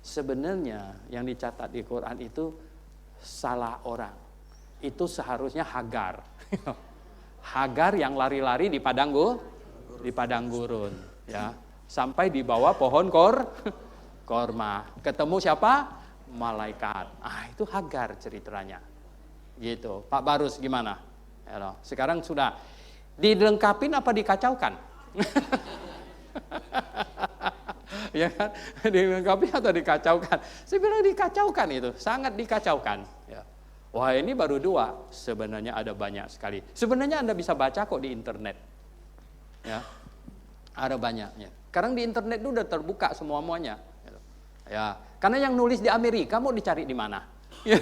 Sebenarnya yang dicatat di Quran itu salah orang. Itu seharusnya Hagar. Hagar yang lari-lari di padang gurun, ya. Sampai di bawah pohon korma. Ketemu siapa? Malaikat. Itu Hagar ceritanya. Gitu. Pak Barus gimana? Ya, sekarang sudah dilengkapin apa dikacaukan? Ya kan? Dilengkapi atau dikacaukan? Saya bilang dikacaukan itu, sangat dikacaukan. Ya. Wah, ini baru 2, sebenarnya ada banyak sekali. Sebenarnya Anda bisa baca kok di internet. Ya. Ada banyaknya. Sekarang di internet itu udah terbuka semuanya. Ya, karena yang nulis di Amerika mau dicari di mana? Ya.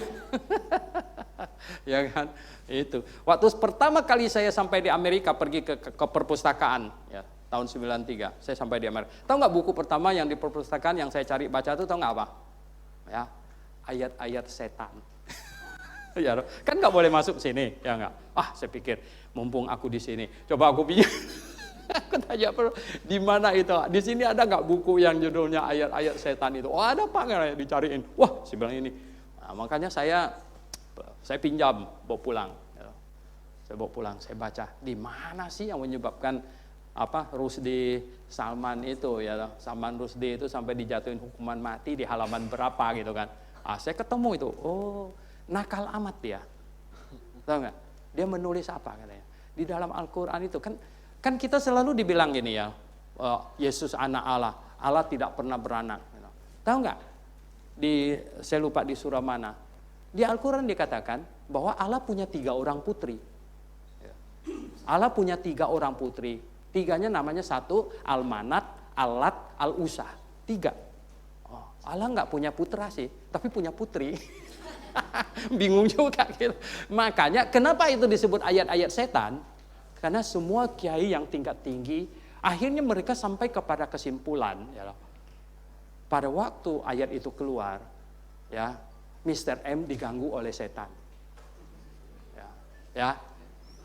Ya kan? Itu. Waktu pertama kali saya sampai di Amerika pergi ke perpustakaan, ya. Tahun 93, saya sampai di Amerika. Tahu nggak buku pertama yang di perpustakaan yang saya cari baca itu tahu nggak apa? Ya, ayat-ayat setan. Ya, kan nggak boleh masuk sini, ya nggak? Saya pikir mumpung aku di sini, coba aku pinjam. Aku tanya di mana itu? Di sini ada nggak buku yang judulnya ayat-ayat setan itu? Ada Pak, nggak dicariin? Wah, saya bilang ini. Nah, makanya saya pinjam, bawa pulang. Saya bawa pulang, saya baca. Di mana sih yang menyebabkan Rusdi Salman itu ya, Salman Rusdi itu sampai dijatuhin hukuman mati di halaman berapa gitu kan. Saya ketemu itu, nakal amat dia. Tahu nggak? Dia menulis apa katanya? Di dalam Al-Qur'an itu kan kita selalu dibilang gini ya, Yesus anak Allah, Allah tidak pernah beranak. Tahu nggak? Saya lupa di surah mana. Di Al-Qur'an dikatakan bahwa Allah punya 3 orang putri. Allah punya 3 orang putri. 3-nya namanya 1, Al-Manat, Al-Lat, Al-Usah. 3. Allah nggak punya putra sih, tapi punya putri. Bingung juga gitu. Makanya kenapa itu disebut ayat-ayat setan? Karena semua kiai yang tingkat tinggi, akhirnya mereka sampai kepada kesimpulan, ya, pada waktu ayat itu keluar, ya, Mr. M diganggu oleh setan. Ya.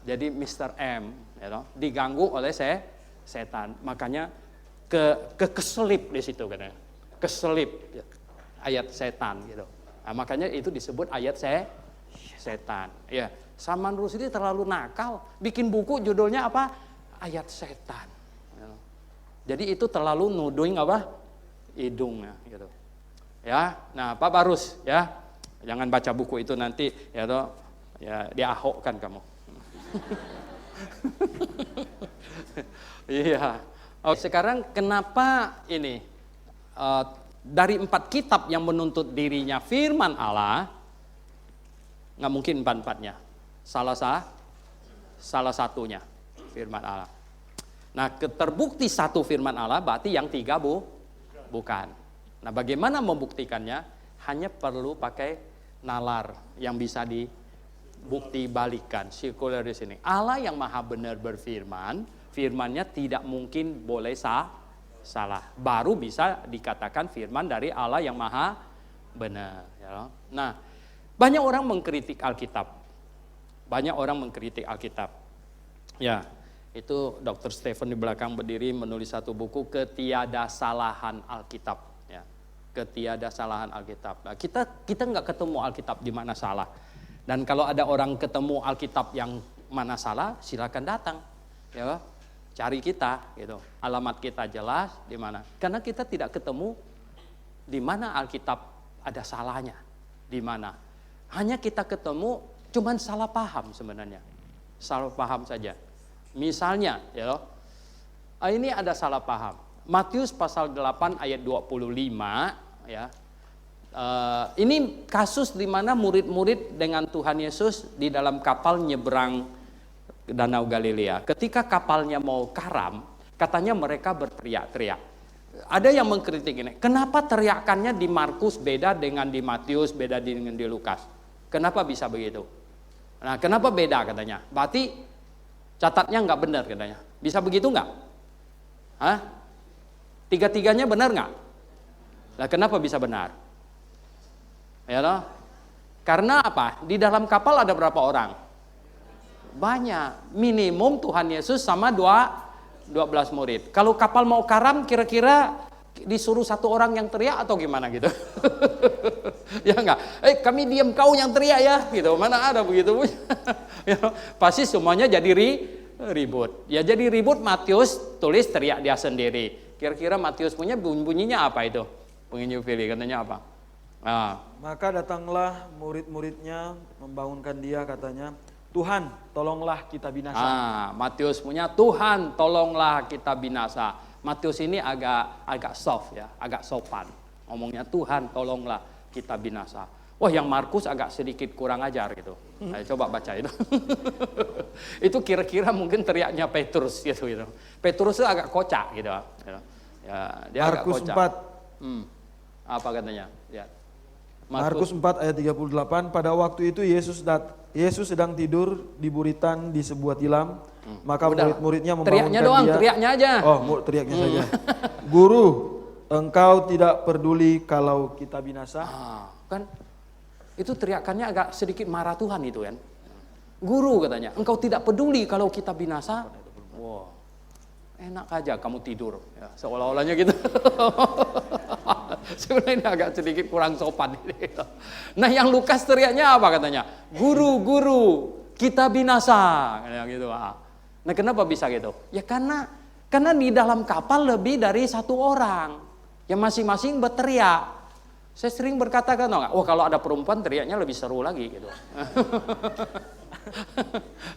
Jadi Mr. M diganggu oleh setan. Makanya keselip di situ katanya. Keselip ya. Ayat setan gitu. Nah, makanya itu disebut ayat setan. Ya, Salman Rushdie terlalu nakal, bikin buku judulnya apa? Ayat setan. Ya. Jadi itu terlalu nuduing apa? Hidungnya gitu. Ya, nah Pak Barus ya. Jangan baca buku itu nanti ya toh. Ya, diahokkan kamu. Iya. Sekarang kenapa ini dari 4 kitab yang menuntut dirinya firman Allah, nggak mungkin 4-4-nya. Salah satunya firman Allah. Nah, terbukti 1 firman Allah, berarti yang 3 bukan. Nah, bagaimana membuktikannya? Hanya perlu pakai nalar yang bisa bukti balikan, sirkuler di sini. Allah yang maha benar berfirman, firman-Nya tidak mungkin boleh salah. Baru bisa dikatakan firman dari Allah yang maha benar. Ya. Nah, banyak orang mengkritik Alkitab. Banyak orang mengkritik Alkitab. Ya, itu Dr. Stephen di belakang berdiri menulis satu buku Ketiadasalahan Alkitab. Ya, Ketiadasalahan Alkitab. Nah, kita nggak ketemu Alkitab di mana salah. Dan kalau ada orang ketemu Alkitab yang mana salah, silakan datang, ya, cari kita, gitu. Alamat kita jelas di mana. Karena kita tidak ketemu di mana Alkitab ada salahnya, di mana. Hanya kita ketemu cuman salah paham sebenarnya, salah paham saja. Misalnya, ya, ini ada salah paham. Matius pasal 8 ayat 25, ya. Ini kasus di mana murid-murid dengan Tuhan Yesus di dalam kapal nyeberang Danau Galilea. Ketika kapalnya mau karam, katanya mereka berteriak-teriak. Ada yang mengkritik ini, kenapa teriakannya di Markus beda dengan di Matius, beda dengan di Lukas? Kenapa bisa begitu? Nah, kenapa beda katanya? Berarti catatnya nggak benar katanya. Bisa begitu nggak? Hah? Tiga-tiganya benar nggak? Nah, kenapa bisa benar? Ya loh. Karena apa? Di dalam kapal ada berapa orang? Banyak. Minimum Tuhan Yesus sama 12 murid. Kalau kapal mau karam kira-kira disuruh satu orang yang teriak atau gimana gitu? Ya enggak? Kami diam, kau yang teriak ya gitu. Mana ada begitu? Ya, pasti semuanya jadi ribut. Ya jadi ribut, Matius tulis teriak dia sendiri. Kira-kira Matius punya bunyinya apa itu? Pengen pilih katanya apa? Nah. Maka datanglah murid-muridnya membangunkan dia, katanya, Tuhan tolonglah kita binasa. Matius punya Tuhan tolonglah kita binasa. Matius ini agak soft ya, agak sopan. Ngomongnya Tuhan tolonglah kita binasa. Wah, yang Markus agak sedikit kurang ajar gitu. Ayo coba baca itu. Itu kira-kira mungkin teriaknya Petrus gitu. Petrus itu agak kocak gitu. Ya, dia Markus agak kocak. 4. Apa katanya? Ya. Markus 4 ayat 38, pada waktu itu Yesus sedang tidur di buritan di sebuah tilam, maka murid-muridnya membangunkan teriaknya doang, dia. Teriaknya aja. Teriaknya saja. Guru, engkau tidak peduli kalau kita binasa? Kan itu teriakannya agak sedikit marah Tuhan itu kan. Guru katanya, engkau tidak peduli kalau kita binasa? Wow, enak aja kamu tidur, ya, seolah-olahnya gitu. Sebenarnya ini agak sedikit kurang sopan. Nah, yang Lukas teriaknya apa katanya? Guru, kita binasa. Kayak gitu. Nah, kenapa bisa gitu? Ya karena di dalam kapal lebih dari satu orang. Yang masing-masing berteriak. Saya sering berkata kan, kalau ada perempuan teriaknya lebih seru lagi gitu.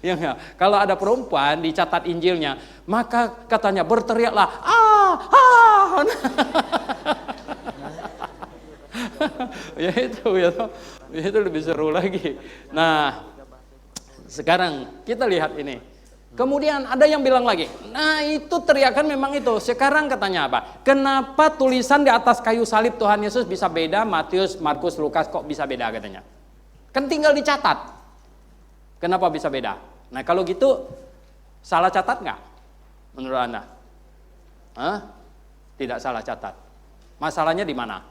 Ya enggak? Kalau ada perempuan dicatat Injilnya, maka katanya berteriaklah, ya itu lebih seru lagi. Nah, sekarang kita lihat ini. Kemudian ada yang bilang lagi, nah itu teriakan memang itu. Sekarang katanya apa? Kenapa tulisan di atas kayu salib Tuhan Yesus bisa beda, Matius, Markus, Lukas kok bisa beda katanya? Kan tinggal dicatat. Kenapa bisa beda? Nah kalau gitu salah catat nggak menurut Anda? Tidak salah catat. Masalahnya di mana?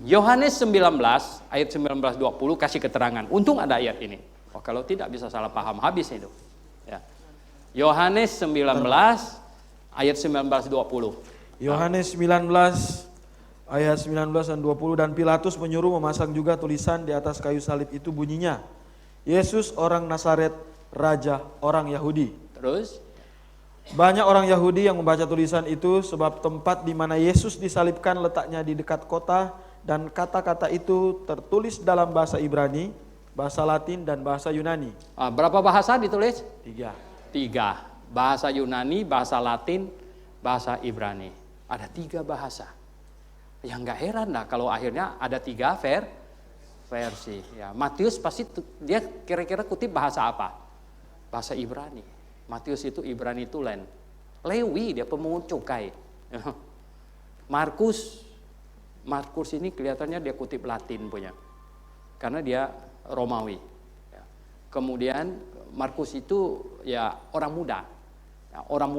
Yohanes 19 ayat 19-20 kasih keterangan. Untung ada ayat ini. Kalau tidak bisa salah paham habis itu. Ya. Yohanes 19 ayat 19-20. Yohanes 19 ayat 19 dan 20, dan Pilatus menyuruh memasang juga tulisan di atas kayu salib itu, bunyinya, Yesus orang Nazaret, Raja orang Yahudi. Terus? Banyak orang Yahudi yang membaca tulisan itu sebab tempat di mana Yesus disalibkan letaknya di dekat kota, dan kata-kata itu tertulis dalam bahasa Ibrani, bahasa Latin, dan bahasa Yunani. Berapa bahasa ditulis? 3. Bahasa Yunani, bahasa Latin, bahasa Ibrani. Ada 3 bahasa. Ya nggak heran lah kalau akhirnya ada 3 versi. Ya, Matius pasti dia kira-kira kutip bahasa apa? Bahasa Ibrani. Matius itu Ibrani tulen. Lewi dia pemungut cukai. Markus ini kelihatannya dia kutip Latin punya. Karena dia Romawi. Ya. Kemudian Markus itu ya orang muda. Ya, orang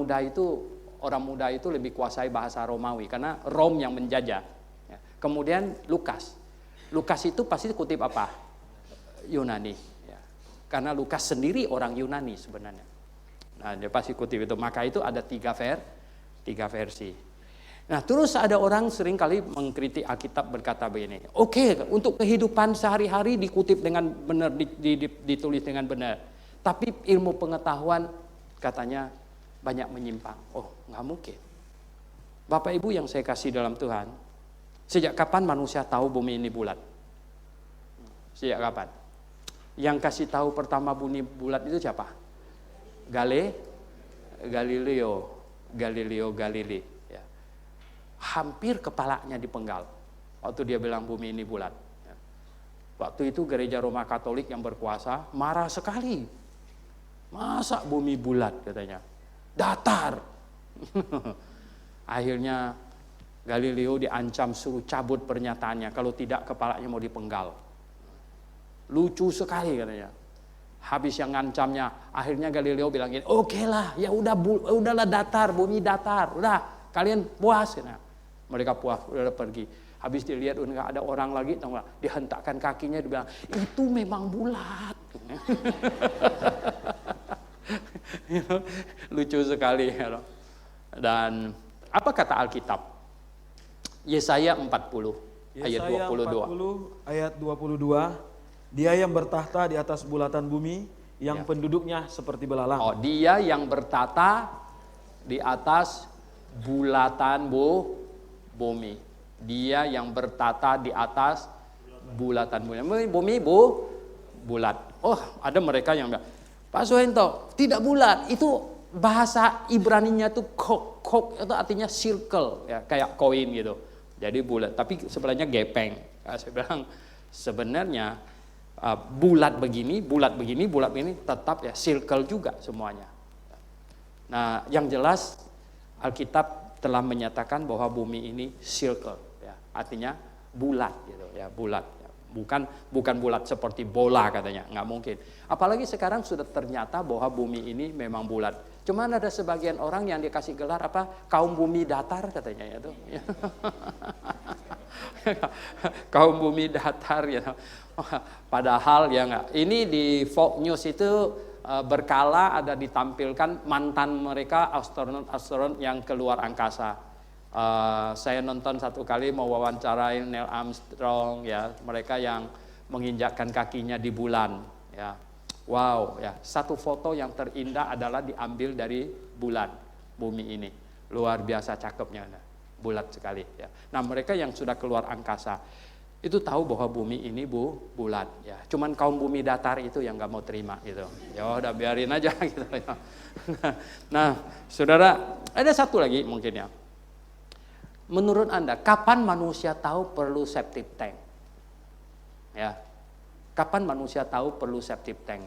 muda itu lebih kuasai bahasa Romawi karena Rom yang menjajah. Ya. Kemudian Lukas itu pasti kutip apa? Yunani. Ya. Karena Lukas sendiri orang Yunani sebenarnya. Nah, dia pasti kutip itu. Maka itu ada tiga versi. Nah, terus ada orang seringkali mengkritik Alkitab berkata begini, oke, untuk kehidupan sehari-hari dikutip dengan benar, ditulis dengan benar. Tapi ilmu pengetahuan katanya banyak menyimpang. Oh, nggak mungkin. Bapak Ibu yang saya kasih dalam Tuhan, sejak kapan manusia tahu bumi ini bulat? Sejak kapan? Yang kasih tahu pertama bumi bulat itu siapa? Galileo Galilei. Ya. Hampir kepalanya dipenggal waktu dia bilang bumi ini bulat. Ya. Waktu itu gereja Roma Katolik yang berkuasa marah sekali. Masa bumi bulat katanya? Datar. Akhirnya Galileo diancam suruh cabut pernyataannya, kalau tidak kepalanya mau dipenggal. Lucu sekali katanya. Habis yang ngancamnya, akhirnya Galileo bilang gini, oke lah, ya udahlah datar, bumi datar, udah kalian puas. Nah, mereka puas, udah pergi. Habis dilihat udah nggak ada orang lagi, tahu nggak? Dihentakkan kakinya, dia bilang itu memang bulat. Lucu sekali. Dan apa kata Alkitab? Yesaya 40 ayat 22. 40 ayat 22. Dia yang bertahta di atas bulatan bumi, yang penduduknya seperti belalang. Oh, dia yang bertata di atas bulatan bumi. Dia yang bertata di atas bulatan bumi. Bumi bulat. Oh, ada mereka yang bilang, Pak Suhento, tidak bulat. Itu bahasa Ibraninya tuh kok itu artinya circle, ya, kayak koin gitu. Jadi bulat, tapi sebenarnya gepeng. Nah, saya bilang sebenarnya bulat begini, tetap ya circle juga semuanya. Nah, yang jelas Alkitab telah menyatakan bahwa bumi ini circle, ya, artinya bulat gitu, ya, bulat. Ya. Bukan bulat seperti bola katanya, nggak mungkin. Apalagi sekarang sudah ternyata bahwa bumi ini memang bulat. Cuman ada sebagian orang yang dikasih gelar apa? Kaum bumi datar katanya itu. Kaum bumi datar ya. Padahal ya enggak. Ini di Fox News itu berkala ada ditampilkan mantan mereka astronot yang keluar angkasa. Saya nonton satu kali mau wawancarai Neil Armstrong, ya, mereka yang menginjakkan kakinya di bulan, ya. Wow, ya, satu foto yang terindah adalah diambil dari bulan bumi ini. Luar biasa cakepnya, bulat sekali, ya. Nah, mereka yang sudah keluar angkasa itu tahu bahwa bumi ini bulat, ya. Cuman kaum bumi datar itu yang nggak mau terima gitu. Ya udah biarin aja gitu. Ya. Nah, saudara, ada satu lagi mungkin ya. Menurut Anda, kapan manusia tahu perlu septic tank? Ya, kapan manusia tahu perlu septic tank?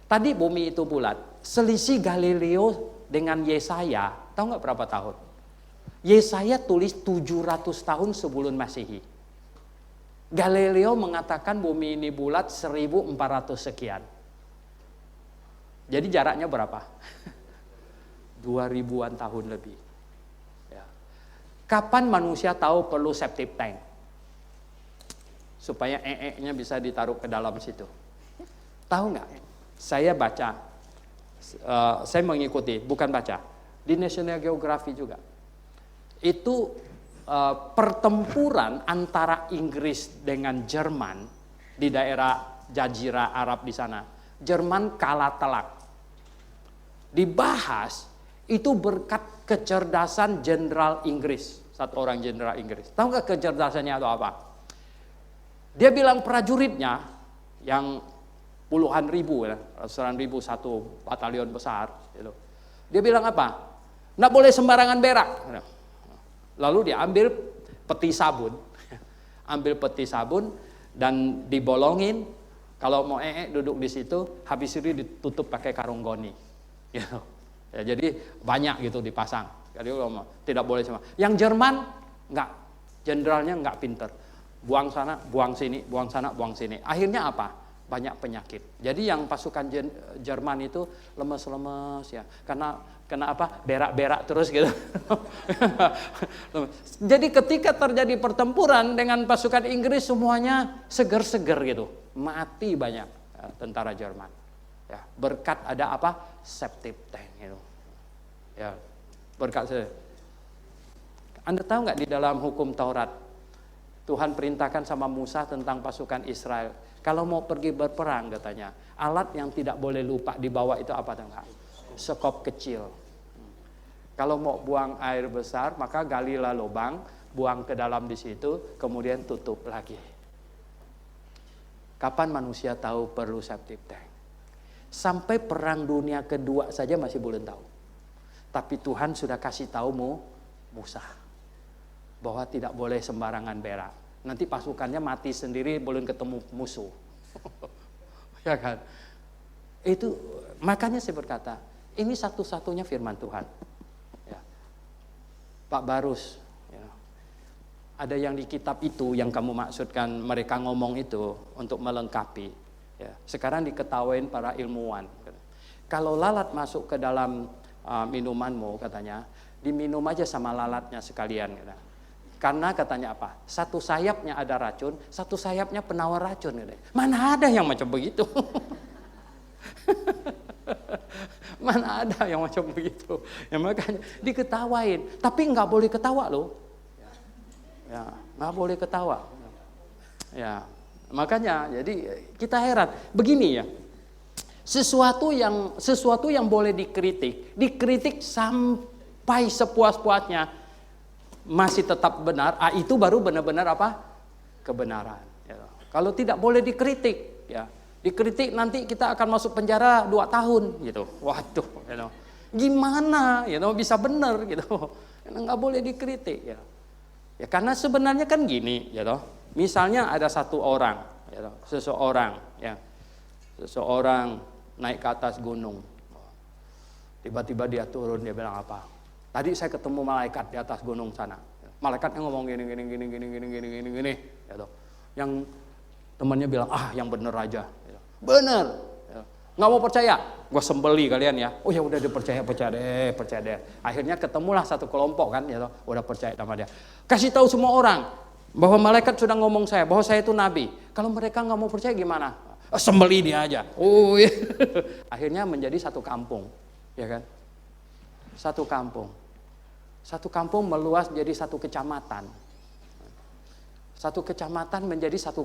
Tadi bumi itu bulat. Selisih Galileo dengan Yesaya, tahu nggak berapa tahun? Yesaya tulis 700 tahun sebelum Masehi. Galileo mengatakan bumi ini bulat 1400 sekian. Jadi jaraknya berapa? 2000-an tahun lebih. Ya. Kapan manusia tahu perlu septic tank? Supaya nya bisa ditaruh ke dalam situ. Tahu nggak? Saya baca, saya mengikuti, bukan baca, di National Geographic juga. Itu pertempuran antara Inggris dengan Jerman di daerah Jazirah Arab di sana. Jerman kalah telak. Dibahas itu berkat kecerdasan jenderal Inggris, satu orang jenderal Inggris. Tahu nggak kecerdasannya atau apa? Dia bilang prajuritnya yang puluhan ribu, ratusan ribu, satu batalion besar. Gitu. Dia bilang apa? Nggak boleh sembarangan berak. Lalu dia ambil peti sabun, dan dibolongin. Kalau mau duduk di situ, habis itu ditutup pakai karung goni. Gitu. Ya, jadi banyak gitu dipasang. Jadi tidak boleh semua. Yang Jerman nggak, jenderalnya nggak pinter. Buang sana, buang sini, buang sana, buang sini. Akhirnya apa? banyak penyakit. Jadi yang pasukan Jerman itu lemes-lemes ya, karena apa? Berak-berak terus gitu. Jadi ketika terjadi pertempuran dengan pasukan Inggris semuanya seger-seger gitu, mati banyak tentara Jerman. Ya, berkat ada apa? Septic tank gitu. Ya, berkat. Anda tahu nggak di dalam hukum Taurat Tuhan perintahkan sama Musa tentang pasukan Israel, kalau mau pergi berperang katanya, alat yang tidak boleh lupa dibawa itu apa enggak? Sekop kecil. Kalau mau buang air besar, maka galilah lubang, buang ke dalam di situ, kemudian tutup lagi. Kapan manusia tahu perlu septic tank? Sampai perang dunia kedua saja masih belum tahu. Tapi Tuhan sudah kasih tahu Musa bahwa tidak boleh sembarangan berak. Nanti pasukannya mati sendiri, belum ketemu musuh. Ya kan? Itu makanya saya berkata, ini satu-satunya firman Tuhan. Ya. Pak Barus, ya. Ada yang di kitab itu yang kamu maksudkan mereka ngomong itu untuk melengkapi. Ya. Sekarang diketawain para ilmuwan. Kalau lalat masuk ke dalam minumanmu katanya, diminum aja sama lalatnya sekalian. Katanya. Karena katanya apa? Satu sayapnya ada racun, satu sayapnya penawar racun. Mana ada yang macam begitu? Mana ada yang macam begitu? Ya makanya diketawain. Tapi nggak boleh ketawa loh. Ya, nggak boleh ketawa. Ya, makanya jadi kita heran. Begini ya, sesuatu yang boleh dikritik sampai sepuas-puasnya. Masih tetap benar, itu baru benar-benar apa? Kebenaran. Ya. Kalau tidak boleh dikritik, ya dikritik nanti kita akan masuk penjara 2 tahun, gitu. Waduh, gimana? Bisa benar, gitu. Nggak boleh dikritik, ya. Ya karena sebenarnya kan gini, misalnya ada satu orang, seseorang naik ke atas gunung, tiba-tiba dia turun, dia bilang apa? Tadi saya ketemu malaikat di atas gunung sana. Malaikatnya ngomong gini. Gitu. Yang temannya bilang, yang bener aja. Gitu. Bener. Gitu. Nggak mau percaya? Gue sembeli kalian ya. Oh ya udah percaya deh. Akhirnya ketemulah satu kelompok kan. Gitu. Udah percaya sama dia. Kasih tahu semua orang bahwa malaikat sudah ngomong saya, bahwa saya itu nabi. Kalau mereka nggak mau percaya gimana? Sembeli dia aja. Oh iya. Akhirnya menjadi satu kampung, ya kan? Satu kampung meluas jadi satu kecamatan. Satu kecamatan menjadi satu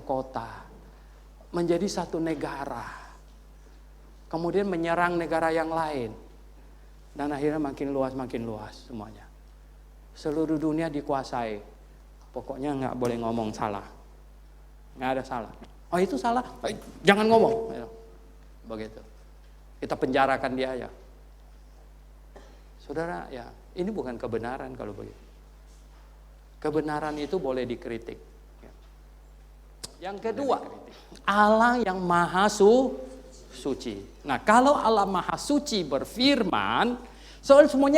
kota. Menjadi satu negara. Kemudian menyerang negara yang lain. Dan akhirnya makin luas semuanya. Seluruh dunia dikuasai. Pokoknya nggak boleh ngomong salah. Nggak ada salah. Oh itu salah, jangan ngomong. Begitu. Kita penjarakan dia aja. Saudara, ya ini bukan kebenaran kalau begitu. Kebenaran itu boleh dikritik. Yang kedua, Allah yang maha suci. Nah kalau Allah maha suci berfirman, soal semua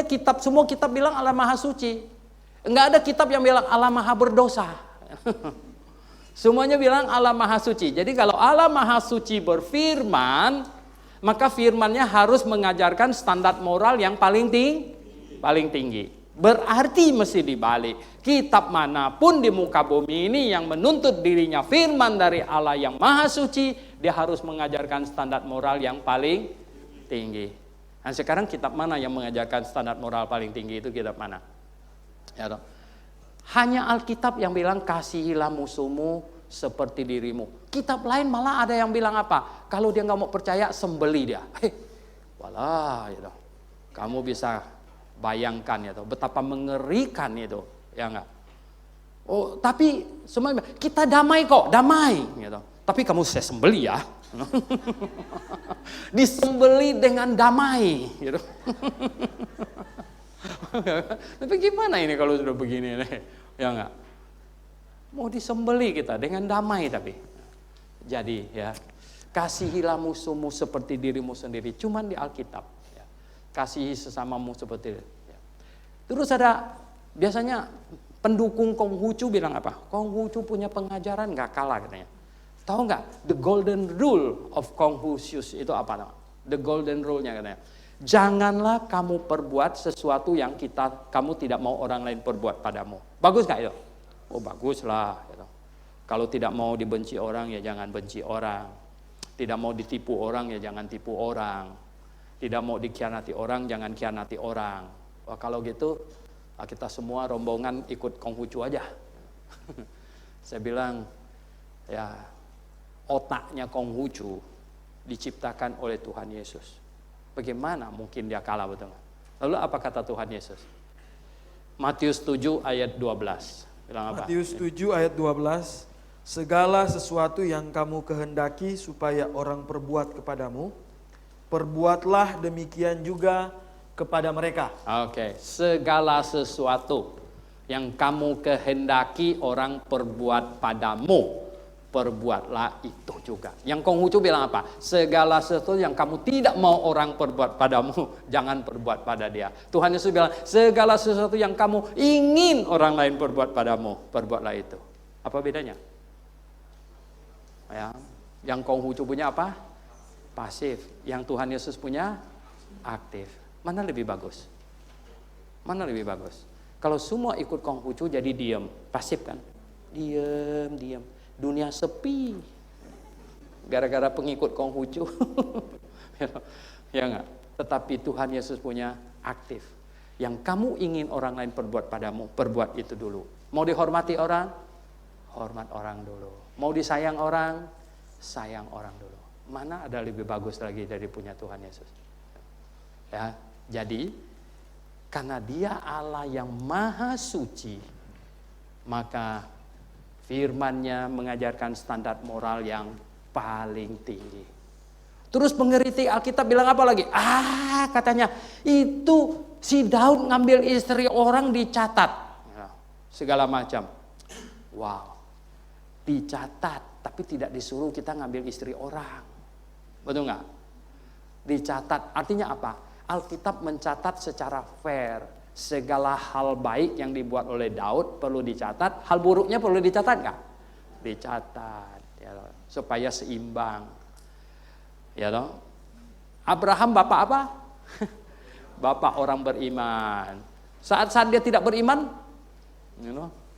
kitab bilang Allah maha suci. Enggak ada kitab yang bilang Allah maha berdosa. Semuanya bilang Allah maha suci. Jadi kalau Allah maha suci berfirman, maka firmannya harus mengajarkan standar moral yang paling tinggi. Berarti mesti dibalik. Kitab manapun di muka bumi ini yang menuntut dirinya firman dari Allah yang maha suci, dia harus mengajarkan standar moral yang paling tinggi. Nah sekarang kitab mana yang mengajarkan standar moral paling tinggi itu kitab mana? Ya, hanya Alkitab yang bilang kasihilah musuhmu seperti dirimu. Kitab lain malah ada yang bilang apa? Kalau dia nggak mau percaya, sembeli dia. Walah, gitu. Kamu bisa bayangkan ya, betapa mengerikan itu, ya enggak? Oh, tapi semuanya kita damai kok, damai, gitu. Tapi kamu saya sembeli ya. Disembeli dengan damai, gitu. Tapi gimana ini kalau sudah begini nih? Ya enggak? Mau disembeli kita dengan damai tapi. Jadi ya, kasihilah musuhmu seperti dirimu sendiri. Cuman di Alkitab. Ya. Kasihi sesamamu seperti itu. Ya. Terus ada biasanya pendukung Konghucu bilang apa? Konghucu punya pengajaran nggak kalah katanya. Tahu nggak? The golden rule of Confucius itu apa? The golden rule-nya katanya. Janganlah kamu perbuat sesuatu yang kamu tidak mau orang lain perbuat padamu. Bagus nggak itu? Oh bagus lah. Gitu. Kalau tidak mau dibenci orang ya jangan benci orang. Tidak mau ditipu orang ya jangan tipu orang. Tidak mau dikhianati orang jangan khianati orang. Wah kalau gitu kita semua rombongan ikut Konghucu aja. Saya bilang ya otaknya Konghucu diciptakan oleh Tuhan Yesus. Bagaimana mungkin dia kalah, betul nggak? Lalu apa kata Tuhan Yesus? Matius 7 ayat 12. Bilang apa? Matius 7 ayat 12. Segala sesuatu yang kamu kehendaki supaya orang perbuat kepadamu, perbuatlah demikian juga kepada mereka. Oke, segala sesuatu yang kamu kehendaki orang perbuat padamu, perbuatlah itu juga. Yang Konghucu bilang apa? Segala sesuatu yang kamu tidak mau orang perbuat padamu, jangan perbuat pada dia. Tuhan Yesus bilang, segala sesuatu yang kamu ingin orang lain perbuat padamu, perbuatlah itu. Apa bedanya? Ya, yang Konghucu punya apa? Pasif. Yang Tuhan Yesus punya aktif. Mana lebih bagus? Mana lebih bagus? Kalau semua ikut Konghucu jadi diam, pasif kan? Diam. Dunia sepi. Gara-gara pengikut Konghucu. Ya enggak? Tetapi Tuhan Yesus punya aktif. Yang kamu ingin orang lain perbuat padamu, perbuat itu dulu. Mau dihormati orang? Hormat orang dulu. Mau disayang orang? Sayang orang dulu. Mana ada lebih bagus lagi dari punya Tuhan Yesus? Ya, jadi karena Dia Allah yang Maha Suci, maka firman-Nya mengajarkan standar moral yang paling tinggi. Terus pengerti Alkitab bilang apa lagi? Katanya itu si Daud ngambil istri orang dicatat. Segala macam. Wow. Dicatat, tapi tidak disuruh kita ngambil istri orang. Betul nggak? Dicatat, artinya apa? Alkitab mencatat secara fair. Segala hal baik yang dibuat oleh Daud perlu dicatat, hal buruknya perlu dicatat nggak? Dicatat, ya, supaya seimbang. Ya toh? Abraham bapak apa? Bapak orang beriman. Saat-saat dia tidak beriman,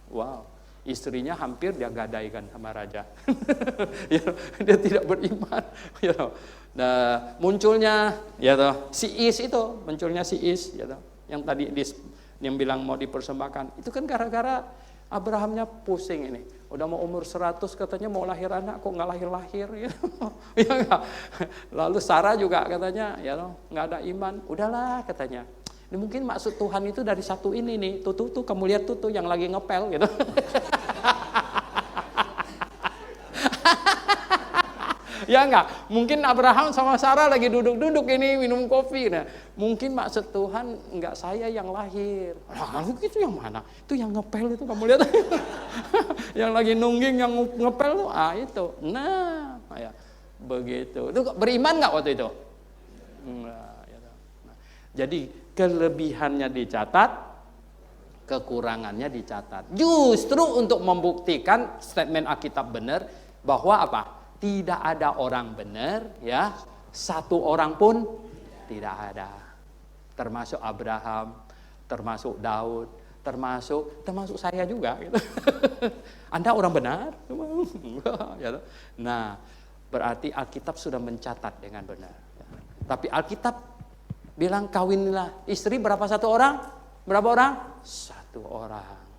wow, istrinya hampir dia gadaikan sama raja. Dia tidak beriman. Nah, munculnya Is itu, munculnya Is, yang tadi yang bilang mau dipersembahkan. Itu kan gara-gara Abrahamnya pusing ini. Udah mau umur 100 katanya mau lahir anak kok nggak lahir-lahir. Ya enggak? Lalu Sarah juga katanya nggak ada iman. Udahlah katanya. Ini mungkin maksud Tuhan itu dari satu ini nih. Tuh kamu lihat tuh yang lagi ngepel gitu. Ya enggak, mungkin Abraham sama Sarah lagi duduk-duduk ini minum kopi. Nah, mungkin maksud Tuhan enggak saya yang lahir. Lalu itu yang mana? Itu yang ngepel itu kamu lihat. Yang lagi nungging yang ngepel tuh, itu. Nah, ya begitu. Itu beriman enggak waktu itu? Enggak. Nah, jadi kelebihannya dicatat, kekurangannya dicatat. Justru untuk membuktikan statement Alkitab benar bahwa apa? Tidak ada orang benar, ya, satu orang pun tidak ada. Termasuk Abraham, termasuk Daud, termasuk saya juga. Gitu. Anda orang benar? Nah, berarti Alkitab sudah mencatat dengan benar. Tapi Alkitab bilang kawinlah istri berapa satu orang? Berapa orang? Satu orang.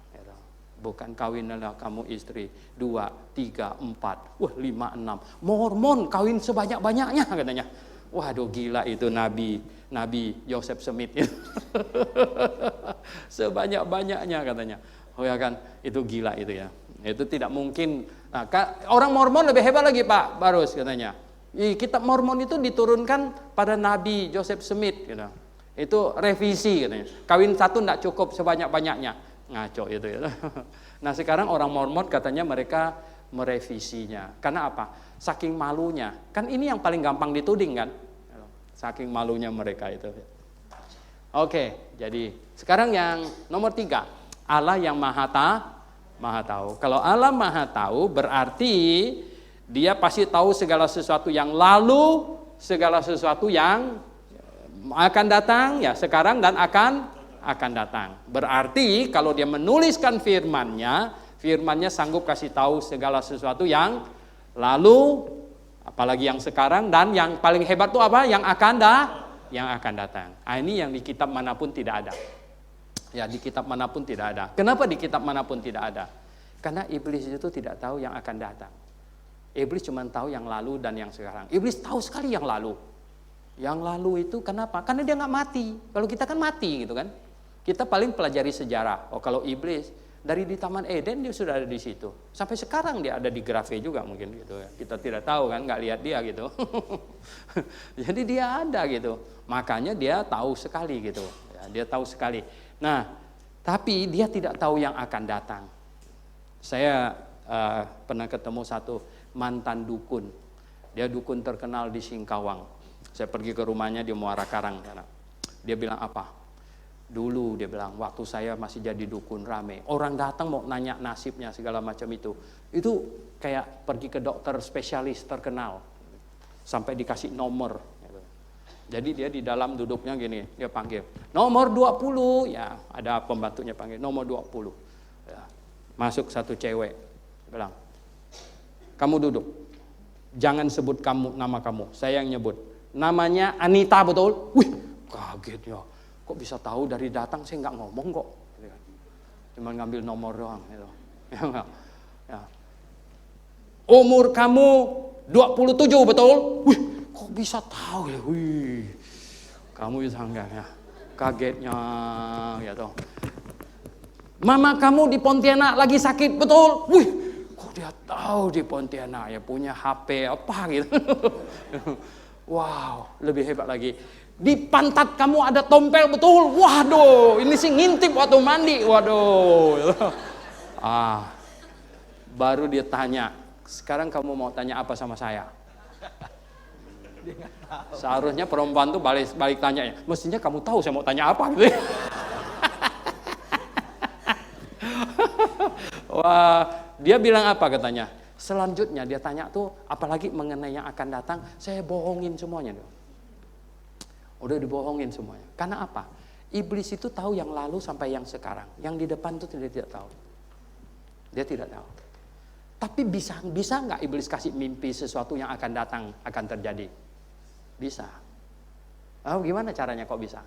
Bukan kawinlah kamu istri 2, 3, 4, 5, 6. Mormon kawin sebanyak-banyaknya katanya. Waduh gila itu Nabi Joseph Smith itu. Sebanyak-banyaknya katanya. Oh ya kan, itu gila itu ya. Itu tidak mungkin. Nah, orang Mormon lebih hebat lagi Pak Barus katanya. Kitab Mormon itu diturunkan pada Nabi Joseph Smith gitu. Itu revisi katanya. Kawin satu tidak cukup sebanyak-banyaknya. Ngaco itu ya. Nah sekarang orang Mormon katanya mereka merevisinya. Karena apa? Saking malunya. Kan ini yang paling gampang dituding kan. Saking malunya mereka itu. Oke, jadi sekarang yang nomor 3. Allah yang maha tahu. Kalau Allah maha tahu berarti Dia pasti tahu segala sesuatu yang lalu, segala sesuatu yang akan datang, ya sekarang dan akan datang. Berarti kalau dia menuliskan firman-Nya sanggup kasih tahu segala sesuatu yang lalu, apalagi yang sekarang, dan yang paling hebat itu apa? Yang akan datang. Ini yang di kitab manapun tidak ada. Ya, di kitab manapun tidak ada. Kenapa di kitab manapun tidak ada? Karena iblis itu tidak tahu yang akan datang. Iblis cuma tahu yang lalu dan yang sekarang. Iblis tahu sekali yang lalu. Yang lalu itu kenapa? Karena dia nggak mati. Kalau kita kan mati gitu kan. Kita paling pelajari sejarah. Oh, kalau iblis dari di Taman Eden dia sudah ada di situ. Sampai sekarang dia ada di Grave juga mungkin gitu ya. Kita tidak tahu kan, nggak lihat dia gitu. Jadi dia ada gitu. Makanya dia tahu sekali gitu. Ya, dia tahu sekali. Nah, tapi dia tidak tahu yang akan datang. Saya pernah ketemu satu mantan dukun. Dia dukun terkenal di Singkawang. Saya pergi ke rumahnya di Muara Karang. Dia bilang apa? Dulu dia bilang, waktu saya masih jadi dukun rame. Orang datang mau nanya nasibnya segala macam itu. Itu kayak pergi ke dokter spesialis terkenal. Sampai dikasih nomor. Jadi dia di dalam duduknya gini, dia panggil, nomor 20, ya ada pembantunya panggil, nomor 20. Ya, masuk satu cewek, bilang, kamu duduk, jangan sebut nama kamu, saya yang nyebut. Namanya Anita, betul? Wih, kaget ya, kok bisa tahu dari datang, saya nggak ngomong kok. Cuma ngambil nomor doang. Gitu. Ya. Umur kamu 27, betul? Wih, kok bisa tahu ya? Wih, kamu bisa enggak ya? Kagetnya gitu. Mama kamu di Pontianak lagi sakit, betul? Wih, kok dia tahu di Pontianak ya, punya HP apa gitu. Wow, lebih hebat lagi. Di pantat kamu ada tompel, betul? Waduh, ini sih ngintip waktu mandi. Waduh. Baru dia tanya, sekarang kamu mau tanya apa sama saya? Seharusnya perempuan tuh balik tanya ya. Mestinya kamu tahu saya mau tanya apa gitu. Wah, dia bilang apa katanya? Selanjutnya dia tanya tuh, apalagi mengenai yang akan datang, saya bohongin semuanya. Udah dibohongin semuanya. Karena apa? Iblis itu tahu yang lalu sampai yang sekarang. Yang di depan itu tidak tahu. Dia tidak tahu. Tapi bisa nggak iblis kasih mimpi sesuatu yang akan datang, akan terjadi? Bisa. Gimana caranya kok bisa?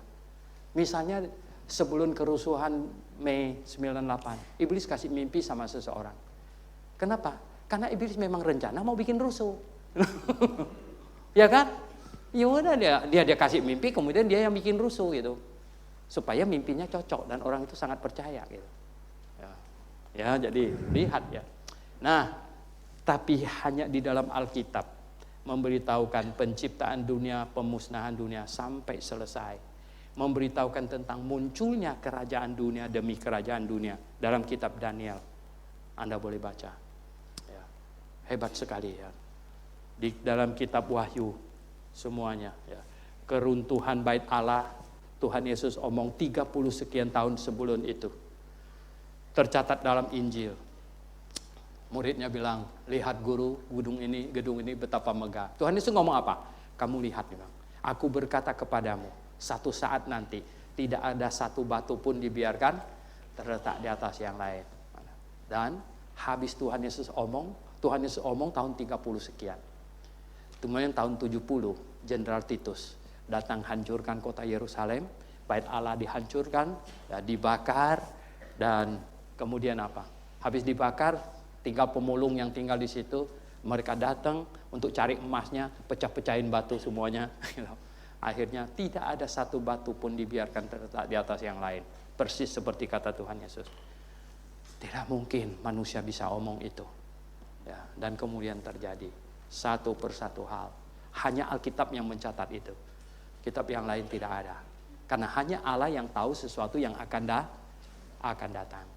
Misalnya sebelum kerusuhan Mei 98, iblis kasih mimpi sama seseorang. Kenapa? Karena iblis memang rencana mau bikin rusuh. Ya kan? Ya udah dia kasih mimpi, kemudian dia yang bikin rusuh gitu. Supaya mimpinya cocok dan orang itu sangat percaya gitu. Ya, jadi lihat ya. Nah, tapi hanya di dalam Alkitab memberitahukan penciptaan dunia, pemusnahan dunia sampai selesai. Memberitahukan tentang munculnya kerajaan dunia demi kerajaan dunia dalam kitab Daniel. Anda boleh baca. Ya, hebat sekali ya. Di dalam kitab Wahyu semuanya ya. Keruntuhan bait Allah, Tuhan Yesus omong 30 sekian tahun sebelum itu. Tercatat dalam Injil. Muridnya bilang, lihat guru, gedung ini betapa megah. Tuhan Yesus ngomong apa? Kamu lihat, bilang, aku berkata kepadamu, satu saat nanti tidak ada satu batu pun dibiarkan terletak di atas yang lain. Dan habis Tuhan Yesus omong tahun 30 sekian. Kemudian tahun 70, Jenderal Titus datang hancurkan kota Yerusalem, bait Allah dihancurkan, ya, dibakar, dan kemudian apa? Habis dibakar, tinggal pemulung yang tinggal di situ. Mereka datang untuk cari emasnya, pecah-pecahin batu semuanya. Akhirnya tidak ada satu batu pun dibiarkan terletak di atas yang lain. Persis seperti kata Tuhan Yesus. Tidak mungkin manusia bisa omong itu. Ya, dan kemudian terjadi satu persatu hal. Hanya Alkitab yang mencatat itu. Kitab yang lain tidak ada. Karena hanya Allah yang tahu sesuatu yang akan datang.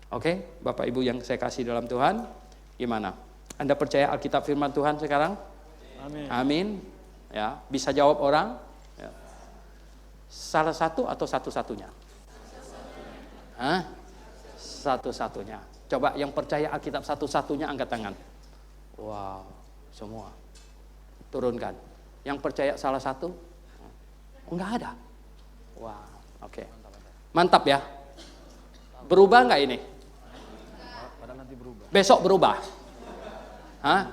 Oke, Bapak Ibu yang saya kasih dalam Tuhan, gimana? Anda percaya Alkitab firman Tuhan sekarang? Amin. Amin. Ya, bisa jawab orang? Ya. Salah satu atau satu-satunya? Hah? Satu-satunya. Coba yang percaya Alkitab satu-satunya angkat tangan. Wow, semua turunkan. Yang percaya salah satu, enggak ada. Wow, oke. Mantap ya. Berubah nggak ini? Besok berubah. Hah?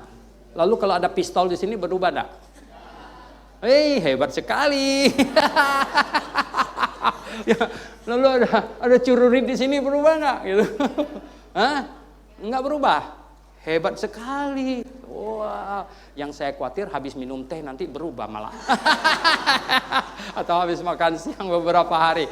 Lalu kalau ada pistol di sini berubah enggak? Hebat sekali. Ya, lalu ada celurit di sini berubah nggak? Gitu. Hah? Enggak berubah. Hebat sekali. Wah, yang saya khawatir habis minum teh nanti berubah malah. Atau habis makan siang beberapa hari.